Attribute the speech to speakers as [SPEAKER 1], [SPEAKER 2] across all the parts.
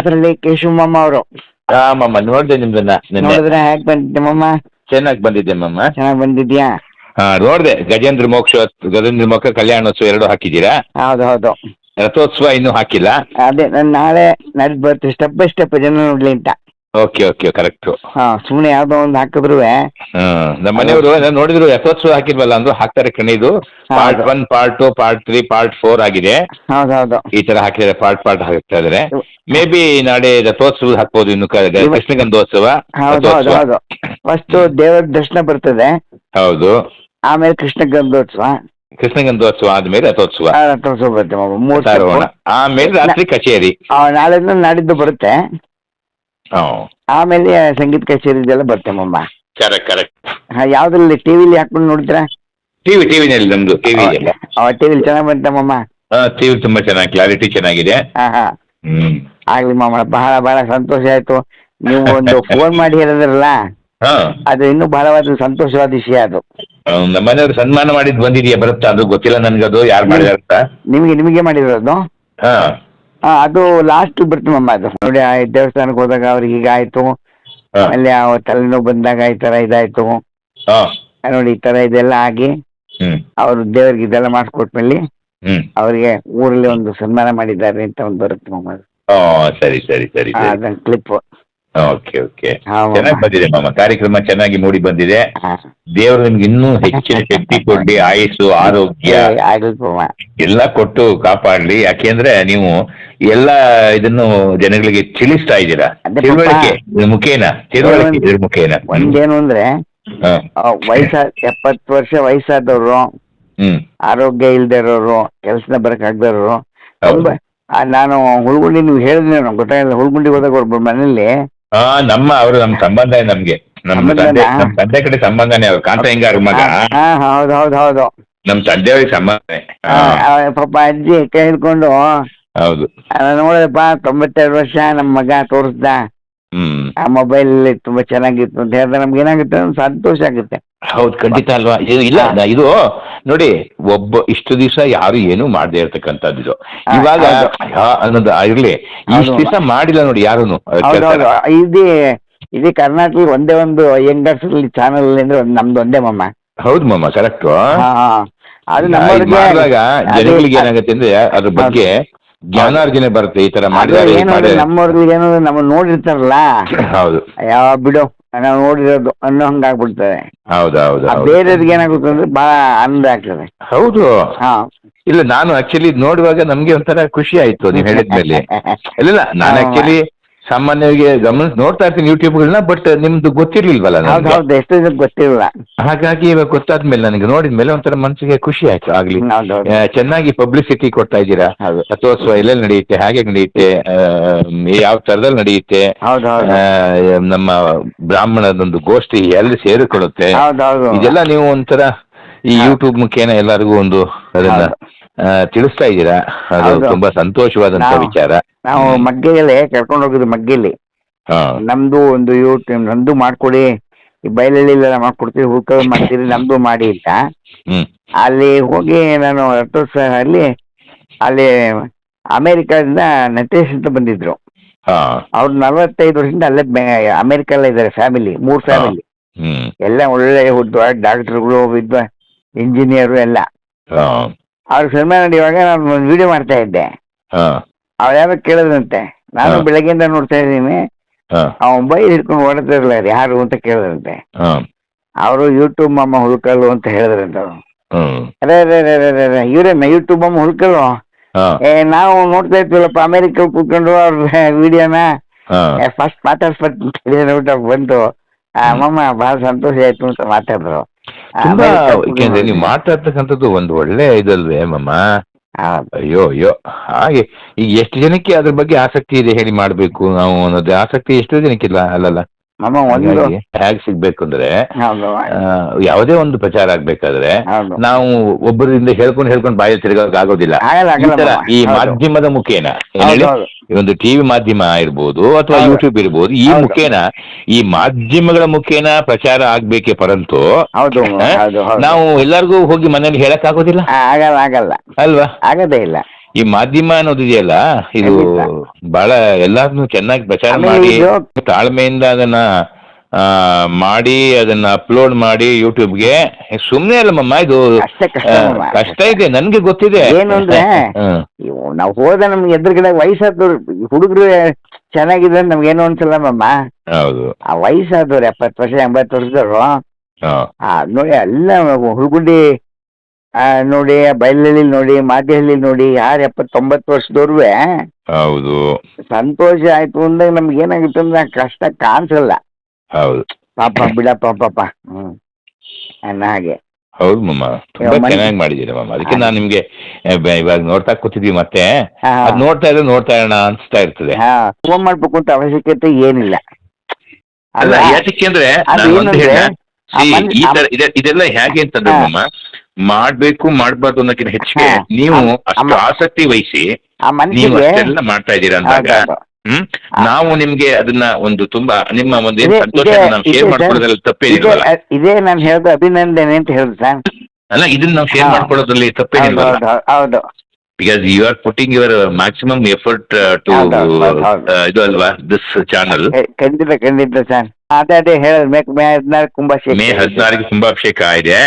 [SPEAKER 1] ದಾಸರಳ್ಳಿ ಕೇಶವಮ್ಮ ಅವರು.
[SPEAKER 2] ಹಾ ಮಮ್ಮ, ನೋಡ್ದೆ ನಿಮ್ದನ್ನ ನಿನ್ನೆ.
[SPEAKER 1] ನೋಡಿದ್ರೆ ಹೇಗ್ ಬಂದಿದ್ದೆ ಮಮ್ಮ?
[SPEAKER 2] ಚೆನ್ನಾಗಿ ಬಂದಿದ್ದೆ ಮಮ್ಮ.
[SPEAKER 1] ಚೆನ್ನಾಗಿ ಬಂದಿದ್ಯಾ?
[SPEAKER 2] ಹಾ, ನೋಡ್ದೆ. ಗಜೇಂದ್ರ ಮೋಕ್ಷ ಕಲ್ಯಾಣೋತ್ಸವ ಎರಡು ಹಾಕಿದ್ದೀರಾ?
[SPEAKER 1] ಹೌದು ಹೌದು.
[SPEAKER 2] ರಥೋತ್ಸವ ಇನ್ನೂ ಹಾಕಿಲ್ಲ.
[SPEAKER 1] ಅದೇ ನಾನು ನಾಳೆ ನಡ್ದು ಬರ್ತೀವಿ, ಸ್ಟೆಪ್ ಬೈ ಸ್ಟೆಪ್ ಜನ ನೋಡ್ಲಿ ಅಂತ.
[SPEAKER 2] Okay okay, correct.
[SPEAKER 1] ಹಾ, ಸುಮ್ಮನೆ ಯಾವ್ದೋ ಒಂದು ಹಾಕಿದ್ರು.
[SPEAKER 2] ನಮ್ಮ ಮನೆಯವರು ನೋಡಿದ್ರು ರಥೋತ್ಸವ ಹಾಕಿಲ್ವಲ್ಲ ಅಂದ್ರು. ಹಾಕ್ತಾರೆ ಕಣೆ. ಇದು ಪಾರ್ಟ್ 1, ಪಾರ್ಟ್ 2, ಪಾರ್ಟ್ 3, ಪಾರ್ಟ್ 4 ಆಗಿದೆ.
[SPEAKER 1] ಹೌದೌದು.
[SPEAKER 2] ಈ ತರ ಹಾಕಿದ್ರೆ ಪಾರ್ಟ್ ಹಾಕ್ತಾ ಇದಾರೆ. ಮೇ ಬಿ ನಾಳೆ ರಥೋತ್ಸವ ಹಾಕ್ಬೋದು. ಇನ್ನು ಕೃಷ್ಣಗಂಧೋತ್ಸವ.
[SPEAKER 1] ಹೌದು ಹೌದು ಹೌದು. ಫಸ್ಟ್ ದೇವರ ದರ್ಶನ ಬರ್ತದೆ.
[SPEAKER 2] ಹೌದು.
[SPEAKER 1] ಆಮೇಲೆ ಕೃಷ್ಣಗಂಧೋತ್ಸವ
[SPEAKER 2] ಆದ್ಮೇಲೆ ರಥೋತ್ಸವ.
[SPEAKER 1] ರಥೋತ್ಸವ ಬರುತ್ತೆ.
[SPEAKER 2] ಆಮೇಲೆ ರಾತ್ರಿ ಕಚೇರಿ.
[SPEAKER 1] ನಾಳೆಯಿಂದ ನಾಡಿದ್ದು ಬರುತ್ತೆ. ಆಮೇಲೆ ಸಂಗೀತ ಕಚೇರಿ ಇದೆಲ್ಲ ಬರುತ್ತೆ ಮಮ್ಮ.
[SPEAKER 2] ಕರೆಕ್ಟ್.
[SPEAKER 1] ಯಾವ್ದ್ರಲ್ಲಿ ಟಿವಿಲಿ ಹಾಕೊಂಡು ನೋಡಿದ್ರ?
[SPEAKER 2] ಟಿವಿನಲ್ಲಿ ನಮ್ದು ಟಿವಿಲಿ
[SPEAKER 1] ಚೆನ್ನಾಗಿ ಬಂತಮ್ಮ.
[SPEAKER 2] ಟಿವಿ ತುಂಬಾ ಚೆನ್ನಾಗಿ, ಕ್ಲಾರಿಟಿ ಚೆನ್ನಾಗಿದೆ.
[SPEAKER 1] ಆಗ್ಲಿ ಮಾಮ, ಬಹಳ ಬಹಳ ಸಂತೋಷ ಆಯ್ತು. ನೀವು ಒಂದು ಫೋನ್ ಮಾಡಿ ಹೇಳಿದ್ರಲ್ಲ, ಅದು ಇನ್ನೂ ಬಹಳವಾದ ಸಂತೋಷವಾದ ವಿಷಯ. ಅದು
[SPEAKER 2] ನಮ್ಮ ಮನೆಯವರು ಸನ್ಮಾನ ಮಾಡಿದ್ ಬಂದಿದೆಯಾ, ಬರುತ್ತಾ? ಅದು ಗೊತ್ತಿಲ್ಲ ನನ್ಗದು ಯಾರು ಮಾಡಿದಾರ ಅಂತ. ನಿಮಗೆ
[SPEAKER 1] ಮಾಡಿರೋದು? ಅದು ಲಾಸ್ಟ್ ಬರ್ತೀವಮ್ಮ. ಅದು ನೋಡಿ, ದೇವಸ್ಥಾನಕ್ಕೆ ಹೋದಾಗ ಅವ್ರಿಗೆ ಈಗ ಆಯ್ತು. ಆಮೇಲೆ ತಲೆನೋವು ಬಂದಾಗ ಈ ತರ ಇದಾಯ್ತು ನೋಡಿ. ಈ ತರ ಇದೆಲ್ಲ ಆಗಿ ಅವ್ರು ದೇವ್ರಿಗೆ ಇದೆಲ್ಲ ಮಾಡಿಸ್ಕೊಟ್ಮೇಲೆ ಅವ್ರಿಗೆ ಊರಲ್ಲಿ ಒಂದು ಸನ್ಮಾನ ಮಾಡಿದ್ದಾರೆ ಅಂತ ಒಂದು ಬರುತ್ತೆ ಮಮ್ಮ.
[SPEAKER 2] ಸರಿ ಸರಿ ಸರಿ,
[SPEAKER 1] ಕ್ಲಿಪ್.
[SPEAKER 2] ಓಕೆ ಓಕೆ, ಚೆನ್ನಾಗಿ ಬಂದಿದೆ ಮಾಮ. ಕಾರ್ಯಕ್ರಮ ಚೆನ್ನಾಗಿ ಮೂಡಿ ಬಂದಿದೆ. ದೇವರು ನಿಮ್ಗೆ ಇನ್ನೂ ಹೆಚ್ಚಿನ ಶಕ್ತಿ ಕೊಡ್ಲಿ, ಆಯುಸ್ಸು, ಆರೋಗ್ಯ ಎಲ್ಲ ಕೊಟ್ಟು ಕಾಪಾಡ್ಲಿ. ಯಾಕೆಂದ್ರೆ ನೀವು ಎಲ್ಲ ಇದನ್ನು ಜನಗಳಿಗೆ ತಿಳಿಸ್ತಾ ಇದ್ದೀರಾ. ತಿಳುವಳಿಕೆ ಮುಖೇನ.
[SPEAKER 1] ಒಂದೇನು ಅಂದ್ರೆ, 70 ವರ್ಷ ವಯಸ್ಸಾದವರು, ಆರೋಗ್ಯ ಇಲ್ದೇ ಇರೋರು, ಕೆಲಸದ ಬರಕಾಗ್ದವ್ರು. ನಾನು ಹುಳ್ಗುಂಡಿ, ನೀವು ಹೇಳಿದ್ರೆ ಗೊತ್ತಾಗಿಲ್ಲ, ಹುಳ್ಗುಂಡಿಗೆ ಹೋದಾಗ ಒಬ್ಬರು ಮನೇಲಿ
[SPEAKER 2] ನಮ್ಮ ಸಂಬಂಧ, ನಮ್ಗೆ ನಮ್ಮ ತಂದೆ ಕಡೆ ಸಂಬಂಧನೇ. ಅವ್ರು ಕಾಂತ ಹಿಂಗಾರ ಮಗ.
[SPEAKER 1] ಹೌದು ಹೌದು ಹೌದು.
[SPEAKER 2] ನಮ್ ತಂದೆಯವ್ರಿಗೆ ಸಂಬಂಧ.
[SPEAKER 1] ಪಾಪ ಅಜ್ಜಿ ಕೈ ಹಿಡ್ಕೊಂಡು,
[SPEAKER 2] ಹೌದು
[SPEAKER 1] ನೋಡಪ್ಪ 92 ವರ್ಷ ನಮ್ಮ ಮಗ ತೋರಿಸ್ದ, ಆ ಮೊಬೈಲ್ ತುಂಬಾ ಚೆನ್ನಾಗಿತ್ತು ಅಂತ ಹೇಳಿದ್ರೆ ನಮ್ಗೆ ಏನಾಗುತ್ತೆ, ಸಂತೋಷ ಆಗುತ್ತೆ.
[SPEAKER 2] ಹೌದು, ಖಂಡಿತ ಅಲ್ವಾ? ಇಲ್ಲ, ಇದು ನೋಡಿ, ಇಷ್ಟು ದಿವಸ ಯಾರು ಏನು ಮಾಡದೇ ಇರ್ತಕ್ಕಂಥದ್ದು ಇದು. ಇವಾಗ ಅನ್ನೋದು ಇರ್ಲಿ, ಇಷ್ಟು ದಿವಸ ಮಾಡಿಲ್ಲ ನೋಡಿ ಯಾರುನು.
[SPEAKER 1] ಇಡೀ ಕರ್ನಾಟಕ ಒಂದೇ ಒಂದು ಯಂಗರ್ಸ್ ಚಾನಲ್ ಅಂದ್ರೆ ನಮ್ದು ಒಂದೇ ಮಮ್ಮ.
[SPEAKER 2] ಹೌದು ಮಮ್ಮ, ಕರೆಕ್ಟ್. ಮಾಡಿದಾಗ ಜನಗಳಿಗೆ ಏನಾಗುತ್ತೆ ಅಂದ್ರೆ ಅದ್ರ ಬಗ್ಗೆ ಜ್ಞಾನಾರ್ಜನೆ ಬರುತ್ತೆ. ಈ ತರ ಮಾಡಿದ್ರೆ
[SPEAKER 1] ನಮ್ಮವ್ರಿಗೆ ಏನಂದ್ರೆ ನಮ್ಮ ನೋಡಿರ್ತಾರಲ್ಲ,
[SPEAKER 2] ಹೌದು,
[SPEAKER 1] ಯಾವ ಬಿಡು ನಾವು ನೋಡಿರೋದು ಅನ್ನೋ ಹಂಗಾಗ್ಬಿಡ್ತದೆ.
[SPEAKER 2] ಹೌದೌದು.
[SPEAKER 1] ಬೇರೆಯವ್ರಿಗೆ ಏನಾಗುತ್ತೆ ಅಂದ್ರೆ ಬಹಳ ಆನಂದ ಆಗ್ತದೆ.
[SPEAKER 2] ಹೌದು. ಇಲ್ಲ, ನಾನು ಆಕ್ಚುಲಿ ನೋಡುವಾಗ ನಮ್ಗೆ ಒಂಥರ ಖುಷಿ ಆಯ್ತು ನೀವು ಹೇಳಿದ್ಮೇಲೆ. ಇಲ್ಲ, ನಾನು ಆಕ್ಚುಲಿ ಸಾಮಾನ್ಯವಾಗಿ ನೋಡ್ತಾ ಇರ್ತೀನಿ ಯೂಟ್ಯೂಬ್ಗಳನ್ನ, ಬಟ್ ನಿಮ್ದು ಗೊತ್ತಿರ್ಲಿಲ್ವಲ್ಲ
[SPEAKER 1] ನನಗೆ, ಎಷ್ಟು ಗೊತ್ತಿರಲಿಲ್ಲ.
[SPEAKER 2] ಹಾಗಾಗಿ ಇವಾಗ ಗೊತ್ತಾದ್ಮೇಲೆ, ನನಗೆ ನೋಡಿದ್ಮೇಲೆ ಒಂಥರ ಮನಸ್ಸಿಗೆ ಖುಷಿ ಆಯ್ತು. ಆಗ್ಲಿ, ಚೆನ್ನಾಗಿ ಪಬ್ಲಿಸಿಟಿ ಕೊಡ್ತಾ ಇದ್ದೀರಾ. ರಥೋತ್ಸವ ಎಲ್ಲೆಲ್ಲಿ ನಡೆಯುತ್ತೆ, ಹಾಗೆ ನಡೆಯುತ್ತೆ, ಯಾವ ತರದಲ್ಲಿ ನಡೆಯುತ್ತೆ, ನಮ್ಮ ಬ್ರಾಹ್ಮಣದೊಂದು ಗೋಷ್ಠಿ ಎಲ್ಲಿ ಸೇರಿಕೊಳ್ಳುತ್ತೆ, ಇದೆಲ್ಲ ನೀವು ಒಂಥರ ಈ ಯೂಟ್ಯೂಬ್ ಮುಖೇನ ಎಲ್ಲರಿಗೂ ಒಂದು ಅದನ್ನ ತಿಳಿಸ್ತಾ ಇದ್ದೀರಾ. ಅದು ತುಂಬಾ ಸಂತೋಷವಾದಂತ ವಿಚಾರ.
[SPEAKER 1] ನಾವು ಮಗ್ಗೆಯಲ್ಲಿ ಕರ್ಕೊಂಡು ಹೋಗಿದ್ದು, ಮಗ್ಗೆಯಲ್ಲಿ ನಮ್ದು ಒಂದು ಯೂಟ್ಯೂಬ್ ನಮ್ದು ಮಾಡ್ಕೊಡಿ, ಈ ಬಯಲಳ್ಳಿಲೆಲ್ಲ ಮಾಡ್ಕೊಡ್ತೀವಿ, ಹುಡ್ಕ ಮಾಡ್ತೀರಿ, ನಮ್ದು ಮಾಡಿ ಅಂತ. ಅಲ್ಲಿ ಹೋಗಿ ನಾನು ಅಲ್ಲಿ ಅಮೆರಿಕದಿಂದ ನಟೇಶ್ ಅಂತ ಬಂದಿದ್ರು. ಅವ್ರು 45 ವರ್ಷದಿಂದ ಅಲ್ಲೇ ಅಮೆರಿಕಲ್ಲೇ ಇದ್ದಾರೆ. ಫ್ಯಾಮಿಲಿ, 3 ಫ್ಯಾಮಿಲಿ, ಎಲ್ಲ ಒಳ್ಳೆ ಡಾಕ್ಟರ್ಗಳು, ಇಂಜಿನಿಯರು ಎಲ್ಲ. ಅವ್ರು ಸನ್ಮಾನ ನಡೆಯುವಾಗ ನಾನು ಒಂದು ವಿಡಿಯೋ ಮಾಡ್ತಾ ಇದ್ದೆ. ಅವ್ರು ಯಾರೋ ಕೇಳಿದ್ರಂತೆ, ನಾನು ಬೆಳಗ್ಗೆಯಿಂದ ನೋಡ್ತಾ ಇದ್ದೀನಿ, ಅವ್ನು ಮೊಬೈಲ್ ಹಿಡ್ಕೊಂಡು ಓಡಾಡ್ತಿರಲ್ಲ, ಯಾರು ಅಂತ ಕೇಳಿದ್ರಂತೆ. ಅವರು ಯೂಟ್ಯೂಬ್ ಮಮ್ಮ ಹುಡುಕಲು ಅಂತ ಹೇಳಿದ್ರಂತ. ಅದೇ ಇವ್ರೇನ ಯೂಟ್ಯೂಬ್ ಮಮ್ಮ ಹುಡುಕಲು? ನಾವು ನೋಡ್ತಾ ಇರ್ತೀವಲ್ಲಪ್ಪ ಅಮೆರಿಕ ಕೂತ್ಕೊಂಡು ಅವ್ರ ವಿಡಿಯೋನ, ಫಸ್ಟ್ ಮಾತಾಡ್ಸ್ಬಿಟ್ಟು ಬಂತು. ಮಮ್ಮ ಬಹಳ ಸಂತೋಷ ಆಯ್ತು ಅಂತ ಮಾತಾಡಿದ್ರು.
[SPEAKER 2] ನೀವು ಮಾತಾಡ್ತಕ್ಕಂಥದ್ದು ಒಂದು ಒಳ್ಳೆ ಇದಲ್ವೇ ಮಮ್ಮ? ಅಯ್ಯೋ ಹಾಗೆ ಈಗ ಎಷ್ಟು ಜನಕ್ಕೆ ಅದ್ರ ಬಗ್ಗೆ ಆಸಕ್ತಿ ಇದೆ ಹೇಳಿ ಮಾಡ್ಬೇಕು ನಾವು ಅನ್ನೋದು ಆಸಕ್ತಿ ಎಷ್ಟೋ ಜನಕ್ಕಿಲ್ಲ ಅಲ್ಲಲ್ಲ. ಹೇಗೆ ಸಿಗ್ಬೇಕು ಅಂದ್ರೆ, ಯಾವುದೇ ಒಂದು ಪ್ರಚಾರ ಆಗ್ಬೇಕಾದ್ರೆ ನಾವು ಒಬ್ಬರಿಂದ ಹೇಳ್ಕೊಂಡು ಬಾಯಲ್ಲಿ ತಿರುಗೋಕ್ ಆಗೋದಿಲ್ಲ. ಈ ಮಾಧ್ಯಮದ ಮುಖೇನ, ಒಂದು ಟಿವಿ ಮಾಧ್ಯಮ ಇರ್ಬೋದು ಅಥವಾ ಯೂಟ್ಯೂಬ್ ಇರ್ಬೋದು, ಈ ಮುಖೇನ, ಈ ಮಾಧ್ಯಮಗಳ ಮುಖೇನ ಪ್ರಚಾರ ಆಗ್ಬೇಕೆ ಪರಂತು ನಾವು ಎಲ್ಲರಿಗೂ ಹೋಗಿ ಮನೇಲಿ ಹೇಳಕ್ ಆಗೋದಿಲ್ಲ.
[SPEAKER 1] ಆಗಲ್ಲ
[SPEAKER 2] ಅಲ್ವಾ?
[SPEAKER 1] ಆಗದೇ ಇಲ್ಲ.
[SPEAKER 2] ಈ ಮಾಧ್ಯಮ ಅನ್ನೋದಿದೆಯಲ್ಲ, ಇದು ಬಹಳ ಎಲ್ಲಾದ್ನೂ ಚೆನ್ನಾಗಿ ಪ್ರಚಾರ ಮಾಡಿ ತಾಳ್ಮೆಯಿಂದ ಅದನ್ನ ಮಾಡಿ ಅದನ್ನ ಅಪ್ಲೋಡ್ ಮಾಡಿ ಯೂಟ್ಯೂಬ್ಗೆ. ಸುಮ್ನೆ ಅಲ್ಲಮ್ಮ ಇದು ಕಷ್ಟ ಇದೆ, ನನ್ಗೆ ಗೊತ್ತಿದೆ.
[SPEAKER 1] ಏನು ಅಂದ್ರೆ ನಾವು ಹೋದ ನಮ್ಗೆ ಎದುರುಗಡೆ ವಯಸ್ಸಾದವ್ರು ಹುಡುಗರು ಚೆನ್ನಾಗಿದ್ರೆ ನಮ್ಗೇನು ಅನ್ಸಲ್ಲಮ್ಮ.
[SPEAKER 2] ಹೌದು, ಆ
[SPEAKER 1] ವಯಸ್ಸಾದವ್ರು 70 ವರ್ಷ 80 ವರ್ಷದವ್ರು ನೋಡಿ ಎಲ್ಲ ಹುಡುಗುಂಡಿ ನೋಡಿ, ಬಯಲಹಳ್ಳಿ ನೋಡಿ, ಮಾದಿಹಳ್ಳಿ ನೋಡಿ, ಯಾರು 70-90 ವರ್ಷದವ್ರು
[SPEAKER 2] ಹೌದು
[SPEAKER 1] ಸಂತೋಷ ಆಯ್ತು ಅಂದಾಗ ನಮ್ಗೆ ಏನಾಗುತ್ತೆ ಅಂದ್ರೆ ಕಷ್ಟ ಕಾಣಿಸಲ್ಲ.
[SPEAKER 2] ಹೌದು,
[SPEAKER 1] ಪಾಪ ಬಿಡಪ್ಪ ಪಾಪ ಅನ್ನ ಹಾಗೆ.
[SPEAKER 2] ಹೌದು ಮಮ್ಮ, ತುಂಬಾ ಚೆನ್ನಾಗಿ ಮಾಡಿದೀರ ಮಮ್ಮ. ಅದಕ್ಕೆ ನಾನು ನಿಮ್ಗೆ ಇವಾಗ ನೋಡ್ತಾ ಕೂತಿದ್ವಿ, ಮತ್ತೆ ಅದ್ ನೋಡ್ತಾ ಇರೋಣ ಅನ್ಸ್ತಾ ಇರ್ತದೆ.
[SPEAKER 1] ಫೋನ್ ಮಾಡ್ಬೇಕು ಅಂತ ಅವಶ್ಯಕತೆ ಏನಿಲ್ಲ.
[SPEAKER 2] ಅಲ್ಲ, ಯಾಕೆಂದ್ರೆ ಇದೆಲ್ಲ ಹೇಗೆ ಅಂತಂದ್ರೆ ಮಮ್ಮ, ಮಾಡ್ಬೇಕು ಮಾಡ್ಬಾರ್ದು ಅನ್ನೋಕ್ಕಿಂತ ಹೆಚ್ಚಿಗೆ ನೀವು ಅಷ್ಟು ಆಸಕ್ತಿ ವಹಿಸಿ ನೀವು ಅಷ್ಟೆಲ್ಲ ಮಾಡ್ತಾ ಇದ್ದೀರಾ ಅಂದಾಗ ನಾವು ನಿಮ್ಗೆ ಅದನ್ನ ಒಂದು ತುಂಬಾ ನಿಮ್ಮ ಒಂದು ಸಂತೋಷ ನಾವು ಶೇರ್ ಮಾಡ್ಕೊಳ್ಳೋದ್ರಲ್ಲಿ ತಪ್ಪೇನಿಲ್ವಲ್ಲ.
[SPEAKER 1] ಇದೇ ನಾನು ಹೇಳ್ದ ಅಭಿನಂದನೆ ಅಂತ ಹೇಳಿದ್ ಸರ್.
[SPEAKER 2] ಅಲ್ಲ, ಇದನ್ನ ನಾವು ಶೇರ್ ಮಾಡ್ಕೊಳ್ಳೋದ್ರಲ್ಲಿ ತಪ್ಪೇನಿಲ್ವಲ್ಲ.
[SPEAKER 1] ಹೌದು,
[SPEAKER 2] because you are putting your maximum effort to ಇದು ಅಲ್ವಾ, ದಿಸ್ ಚಾನಲ್.
[SPEAKER 1] ಖಂಡಿತ ಸರ್. ಅದೇ ಹೇಳಿದ್ ಮೇ
[SPEAKER 2] 14 ಕುಂಭಾಭಿಷೇಕ ಇದೆ.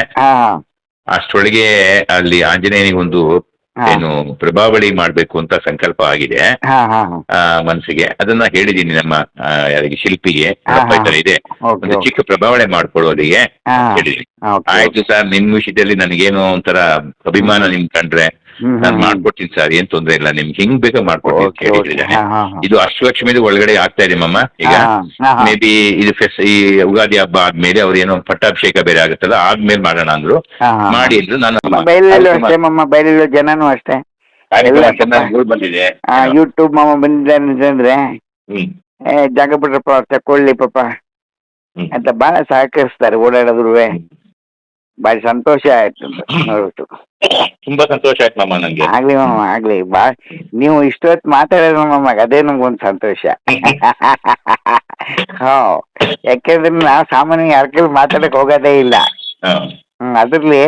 [SPEAKER 2] ಅಷ್ಟೊಳಗೆ ಅಲ್ಲಿ ಆಂಜನೇಯನಿಗೊಂದು ಏನು ಪ್ರಭಾವಳಿ ಮಾಡ್ಬೇಕು ಅಂತ ಸಂಕಲ್ಪ ಆಗಿದೆ ಮನಸ್ಸಿಗೆ. ಅದನ್ನ ಹೇಳಿದೀನಿ ನಮ್ಮ ಯಾರಿಗೆ ಶಿಲ್ಪಿಗೆ ಇದೆ, ಒಂದು ಚಿಕ್ಕ ಪ್ರಭಾವಳೆ ಮಾಡ್ಕೊಳ್ಳೋದಿಗೆ ಹೇಳಿದೀನಿ. ಆಯ್ತು ಸರ್, ನಿಮ್ ವಿಷಯದಲ್ಲಿ ನನಗೇನೋ ಒಂಥರ ಅಭಿಮಾನ ನಿಮ್ ಕಂಡ್ರೆ ನಾನು ಮಾಡ್ಕೊಡ್ತೀನಿ ಸರ್, ಏನ್ ತೊಂದ್ರೆ ಇಲ್ಲ, ನಿಮ್ಗೆ ಹೆಂಗ್ ಬೇಕಾ ಮಾಡ್ಕೊಡ್ತೀನಿ ಅಂತ ಹೇಳಿದ್ದಾನೆ. ಇದು ಅಷ್ಟಲಕ್ಷ್ಮಿದು ಒಳಗಡೆ ಆಗ್ತಾ ಇದೆ ಮಮ್ಮ. ಈಗ ಮೇ ಬಿ ಇದು ಈ ಯುಗಾದಿ ಹಬ್ಬ ಆದ್ಮೇಲೆ ಅವ್ರು ಏನೋ ಪಟ್ಟಾಭಿಷೇಕ ಬೇರೆ ಆಗುತ್ತಲ್ಲ, ಆದ್ಮೇಲೆ ಮಾಡೋಣ ಅಂದ್ರು. ಮಾಡಿ ಅಂದ್ರು. ನಾನು
[SPEAKER 1] ಬಯಲು ಜನನು ಅಷ್ಟೇ
[SPEAKER 2] ಬಂದಿದೆ,
[SPEAKER 1] ಯೂಟ್ಯೂಬ್ ಮಾಮ ಬಂದಿದ್ದಾನೆ ಅಂದ್ರೆ ಜಾಗ ಬಿಡ್ರಪ್ಪ ತಕೊಳ್ಳಿ ಪಾಪ ಅಂತ ಬಹಳ ಸಹಕರಿಸ್ತಾರೆ. ಓಡಾಡಿದ್ರು ಬಾರಿ ಸಂತೋಷ ಆಯ್ತು ನೋಡ್ಬಿಟ್ಟು.
[SPEAKER 2] ತುಂಬಾ ಸಂತೋಷ ಆಯ್ತು ಮಾಮ ನಂಗೆ.
[SPEAKER 1] ಆಗ್ಲಿ ಮಾಮ, ಆಗ್ಲಿ. ನೀವು ಇಷ್ಟೊತ್ತು ಮಾತಾಡೋದು ಮಾಮ, ಅದೇ ನಮ್ಗೊಂದು ಸಂತೋಷ. ಯಾಕೆಂದ್ರೆ ನಾವು ಸಾಮಾನ್ಯ ಯಾರ ಕೈಲಿ ಮಾತಾಡಕ್ ಹೋಗೋದೇ ಇಲ್ಲ. ಅದ್ರಲ್ಲಿ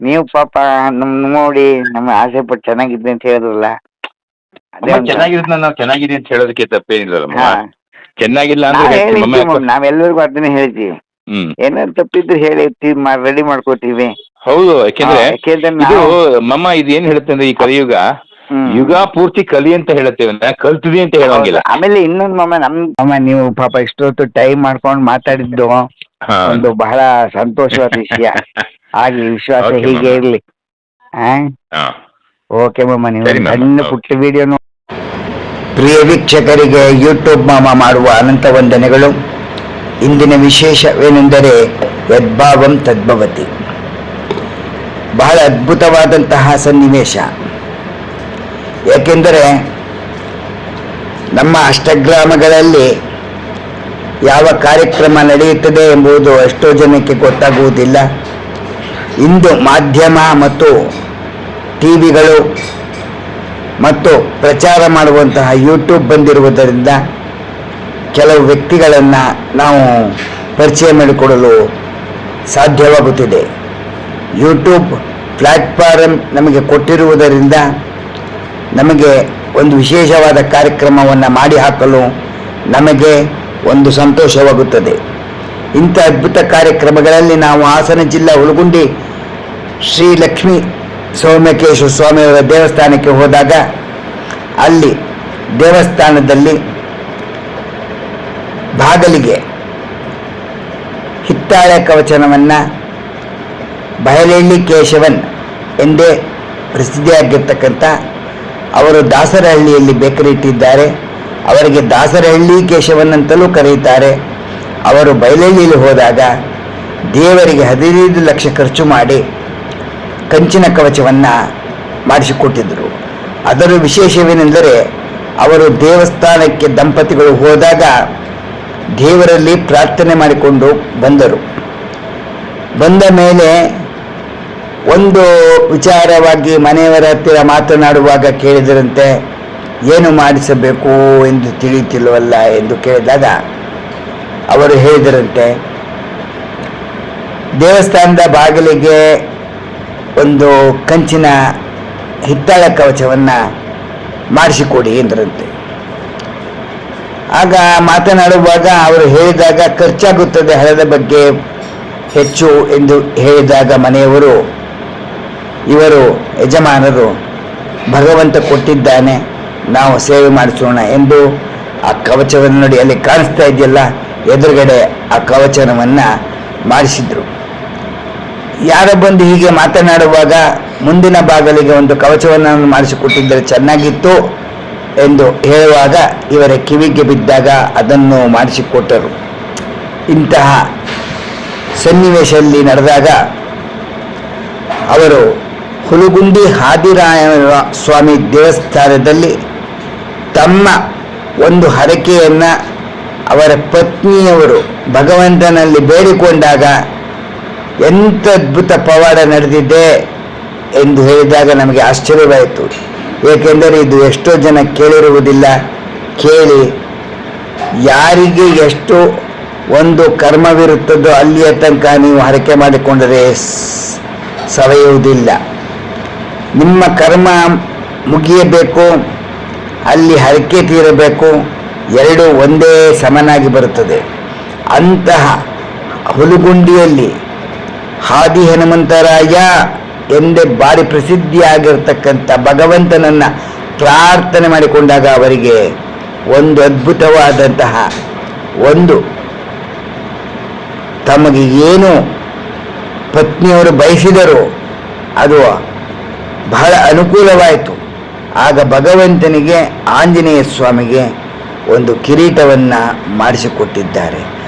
[SPEAKER 1] ನೀವು ಪಾಪ ನಮ್ ನೋಡಿ ನಮ್ಮ ಆಸೆ ಪಟ್ಟು ಚೆನ್ನಾಗಿದ್ದೆ ಅಂತ ಹೇಳಿದ್ರಲ್ಲ,
[SPEAKER 2] ಚೆನ್ನಾಗಿರೋದ್ನ ನಾವು ಚೆನ್ನಾಗಿದೆ ಅಂತ ಹೇಳೋದಕ್ಕೆ ತಪ್ಪೇನಿಲ್ಲ. ಚೆನ್ನಾಗಿಲ್ಲ ಅಂದ್ರೆ
[SPEAKER 1] ನಾವೆಲ್ಲರಿಗೂ ಅದನ್ನೇ ಹೇಳ್ತೀವಿ. ಏನಾದ್ರು ತಪ್ಪಿದ್ರೆ ಹೇಳಿ ರೆಡಿ ಮಾಡ್ಕೋತೀವಿ.
[SPEAKER 2] ಹೌದು, ಯಾಕೆಂದ್ರೆ ಮಮ್ಮ ಇದು ಏನ್ ಹೇಳುತ್ತೆ ಅಂದ್ರೆ, ಈ ಕಲಿಯುಗ ಯುಗ ಪೂರ್ತಿ ಕಲಿ ಅಂತ ಹೇಳುತ್ತೇವೆ, ಕಲ್ತಿದಿ ಅಂತ ಹೇಳೋಂಗಿಲ್ಲ.
[SPEAKER 1] ಆಮೇಲೆ ಇನ್ನೊಂದು ಮಮ್ಮ ನೀವು ಪಾಪ ಇಷ್ಟೊತ್ತು ಟೈಮ್ ಮಾಡ್ಕೊಂಡು ಮಾತಾಡಿದ್ದು ಒಂದು ಬಹಳ ಸಂತೋಷವಾದ ವಿಷಯ. ಆಗ್ಲಿ, ವಿಶ್ವಾಸ ಹೀಗೆ ಇರ್ಲಿ. ಓಕೆ ಮಮ್ಮ, ನೀವು ಸಣ್ಣ ಪುಟ್ಟ ವಿಡಿಯೋ. ಪ್ರಿಯ ವೀಕ್ಷಕರಿಗೆ ಯೂಟ್ಯೂಬ್ ಮಾಮ ಮಾಡುವ ಅನಂತ ವಂದನೆಗಳು. ಇಂದಿನ ವಿಶೇಷವೇನೆಂದರೆ ಯದ್ಭಾವಂ ತದ್ಭವತಿ. ಬಹಳ ಅದ್ಭುತವಾದಂತಹ ಸನ್ನಿವೇಶ. ಏಕೆಂದರೆ ನಮ್ಮ ಅಷ್ಟಗ್ರಾಮಗಳಲ್ಲಿ ಯಾವ ಕಾರ್ಯಕ್ರಮ ನಡೆಯುತ್ತದೆ ಎಂಬುದು ಎಷ್ಟೋ ಜನಕ್ಕೆ ಗೊತ್ತಾಗುವುದಿಲ್ಲ. ಇಂದು ಮಾಧ್ಯಮ ಮತ್ತು ಟಿವಿಗಳು ಮತ್ತು ಪ್ರಚಾರ ಮಾಡುವಂತಹ ಯೂಟ್ಯೂಬ್ ಬಂದಿರುವುದರಿಂದ ಕೆಲವು ವ್ಯಕ್ತಿಗಳನ್ನು ನಾವು ಪರಿಚಯ ಮಾಡಿಕೊಡಲು ಸಾಧ್ಯವಾಗುತ್ತಿದೆ. ಯೂಟ್ಯೂಬ್ ಪ್ಲ್ಯಾಟ್ಫಾರ್ಮ್ ನಮಗೆ ಕೊಟ್ಟಿರುವುದರಿಂದ ನಮಗೆ ಒಂದು ವಿಶೇಷವಾದ ಕಾರ್ಯಕ್ರಮವನ್ನು ಮಾಡಿ ಹಾಕಲು ನಮಗೆ ಒಂದು ಸಂತೋಷವಾಗುತ್ತದೆ. ಇಂಥ ಅದ್ಭುತ ಕಾರ್ಯಕ್ರಮಗಳಲ್ಲಿ ನಾವು ಹಾಸನ ಜಿಲ್ಲಾ ಹುಲಗುಂಡಿ ಶ್ರೀ ಲಕ್ಷ್ಮೀ ಸೌಮ್ಯಕೇಶ್ವರ ಸ್ವಾಮಿಯವರ ದೇವಸ್ಥಾನಕ್ಕೆ ಹೋದಾಗ ಅಲ್ಲಿ ದೇವಸ್ಥಾನದಲ್ಲಿ ಬಾಗಿಲಿಗೆ ಹಿತ್ತಾಳೆ ಕವಚನವನ್ನು ಬಯಲಹಳ್ಳಿ ಕೇಶವನ್ ಎಂದೇ ಪ್ರಸಿದ್ಧಿಯಾಗಿರ್ತಕ್ಕಂಥ ಅವರು ದಾಸರಹಳ್ಳಿಯಲ್ಲಿ ಬೇಕರಿ ಇಟ್ಟಿದ್ದಾರೆ. ಅವರಿಗೆ ದಾಸರಹಳ್ಳಿ ಕೇಶವನ್ ಅಂತಲೂ ಕರೆಯುತ್ತಾರೆ. ಅವರು ಬಯಲಹಳ್ಳಿಯಲ್ಲಿ ಹೋದಾಗ ದೇವರಿಗೆ 15 ಲಕ್ಷ ಖರ್ಚು ಮಾಡಿ ಕಂಚಿನ ಕವಚವನ್ನು ಮಾಡಿಸಿಕೊಟ್ಟಿದ್ದರು. ಅದರ ವಿಶೇಷವೇನೆಂದರೆ, ಅವರು ದೇವಸ್ಥಾನಕ್ಕೆ ದಂಪತಿಗಳು ಹೋದಾಗ ದೇವರಲ್ಲಿ ಪ್ರಾರ್ಥನೆ ಮಾಡಿಕೊಂಡು ಬಂದರು. ಬಂದ ಮೇಲೆ ಒಂದು ವಿಚಾರವಾಗಿ ಮನೆಯವರ ಹತ್ತಿರ ಮಾತನಾಡುವಾಗ ಕೇಳಿದರಂತೆ, ಏನು ಮಾಡಿಸಬೇಕು ಎಂದು ತಿಳಿಯುತ್ತಿಲ್ಲವಲ್ಲ ಎಂದು ಕೇಳಿದಾಗ ಅವರು ಹೇಳಿದರಂತೆ, ದೇವಸ್ಥಾನದ ಬಾಗಿಲಿಗೆ ಒಂದು ಕಂಚಿನ ಹಿತ್ತಾಳ ಕವಚವನ್ನು ಮಾಡಿಸಿಕೊಡಿ ಎಂದ್ರಂತೆ. ಆಗ ಮಾತನಾಡುವಾಗ ಅವರು ಹೇಳಿದಾಗ ಖರ್ಚಾಗುತ್ತದೆ ಹಣದ ಬಗ್ಗೆ ಹೆಚ್ಚು ಎಂದು ಹೇಳಿದಾಗ ಮನೆಯವರು ಇವರು ಯಜಮಾನರು ಭಗವಂತ ಕೊಟ್ಟಿದ್ದಾನೆ, ನಾವು ಸೇವೆ ಮಾಡಿಸೋಣ ಎಂದು ಆ ಕವಚವನ್ನು ನೋಡಿ, ಅಲ್ಲಿ ಕಾಣಿಸ್ತಾ ಇದೆಯಲ್ಲ ಎದುರುಗಡೆ ಆ ಕವಚವನ್ನು ಮಾಡಿಸಿದ್ರು. ಯಾರೋ ಬಂದು ಹೀಗೆ ಮಾತನಾಡುವಾಗ ಮುಂದಿನ ಬಾಗಿಲಿಗೆ ಒಂದು ಕವಚವನ್ನು ಮಾಡಿಸಿಕೊಟ್ಟಿದ್ದರೆ ಚೆನ್ನಾಗಿತ್ತು ಎಂದು ಹೇಳುವಾಗ ಇವರ ಕಿವಿಗೆ ಬಿದ್ದಾಗ ಅದನ್ನು ಮಾಡಿಸಿಕೊಟ್ಟರು. ಇಂತಹ ಸನ್ನಿವೇಶದಲ್ಲಿ ನಡೆದಾಗ ಅವರು ಹುಲಗುಂಡಿ ಹಾದಿರಾಯ ಸ್ವಾಮಿ ದೇವಸ್ಥಾನದಲ್ಲಿ ತಮ್ಮ ಒಂದು ಹರಕೆಯನ್ನು ಅವರ ಪತ್ನಿಯವರು ಭಗವಂತನಲ್ಲಿ ಬೇಡಿಕೊಂಡಾಗ ಎಂಥ ಅದ್ಭುತ ಪವಾಡ ನಡೆದಿದೆ ಎಂದು ಹೇಳಿದಾಗ ನಮಗೆ ಆಶ್ಚರ್ಯವಾಯಿತು. ಏಕೆಂದರೆ ಇದು ಎಷ್ಟೋ ಜನ ಕೇಳಿರುವುದಿಲ್ಲ. ಕೇಳಿ ಯಾರಿಗೆ ಎಷ್ಟು ಒಂದು ಕರ್ಮವಿರುತ್ತದೋ ಅಲ್ಲಿಯ ತನಕ ನೀವು ಹರಕೆ ಮಾಡಿಕೊಂಡರೆ ಸವೆಯುವುದಿಲ್ಲ. ನಿಮ್ಮ ಕರ್ಮ ಮುಗಿಯಬೇಕು, ಅಲ್ಲಿ ಹರಕೆ ತೀರಬೇಕು, ಎರಡೂ ಒಂದೇ ಸಮನಾಗಿ ಬರುತ್ತದೆ. ಅಂತಹ ಹುಲಗುಂಡಿಯಲ್ಲಿ ಹಾದಿ ಹನುಮಂತರಾಯ ಎಂದೇ ಭಾರಿ ಪ್ರಸಿದ್ಧಿಯಾಗಿರ್ತಕ್ಕಂಥ ಭಗವಂತನನ್ನು ಪ್ರಾರ್ಥನೆ ಮಾಡಿಕೊಂಡಾಗ ಅವರಿಗೆ ಒಂದು ಅದ್ಭುತವಾದಂತಹ ಒಂದು ತಮಗೆ ಏನು ಪತ್ನಿಯವರು ಬಯಸಿದರು ಅದು ಬಹಳ ಅನುಕೂಲವಾಯಿತು. ಆಗ ಭಗವಂತನಿಗೆ ಆಂಜನೇಯ ಸ್ವಾಮಿಗೆ ಒಂದು ಕಿರೀಟವನ್ನು ಮಾಡಿಸಿಕೊಟ್ಟಿದ್ದಾರೆ.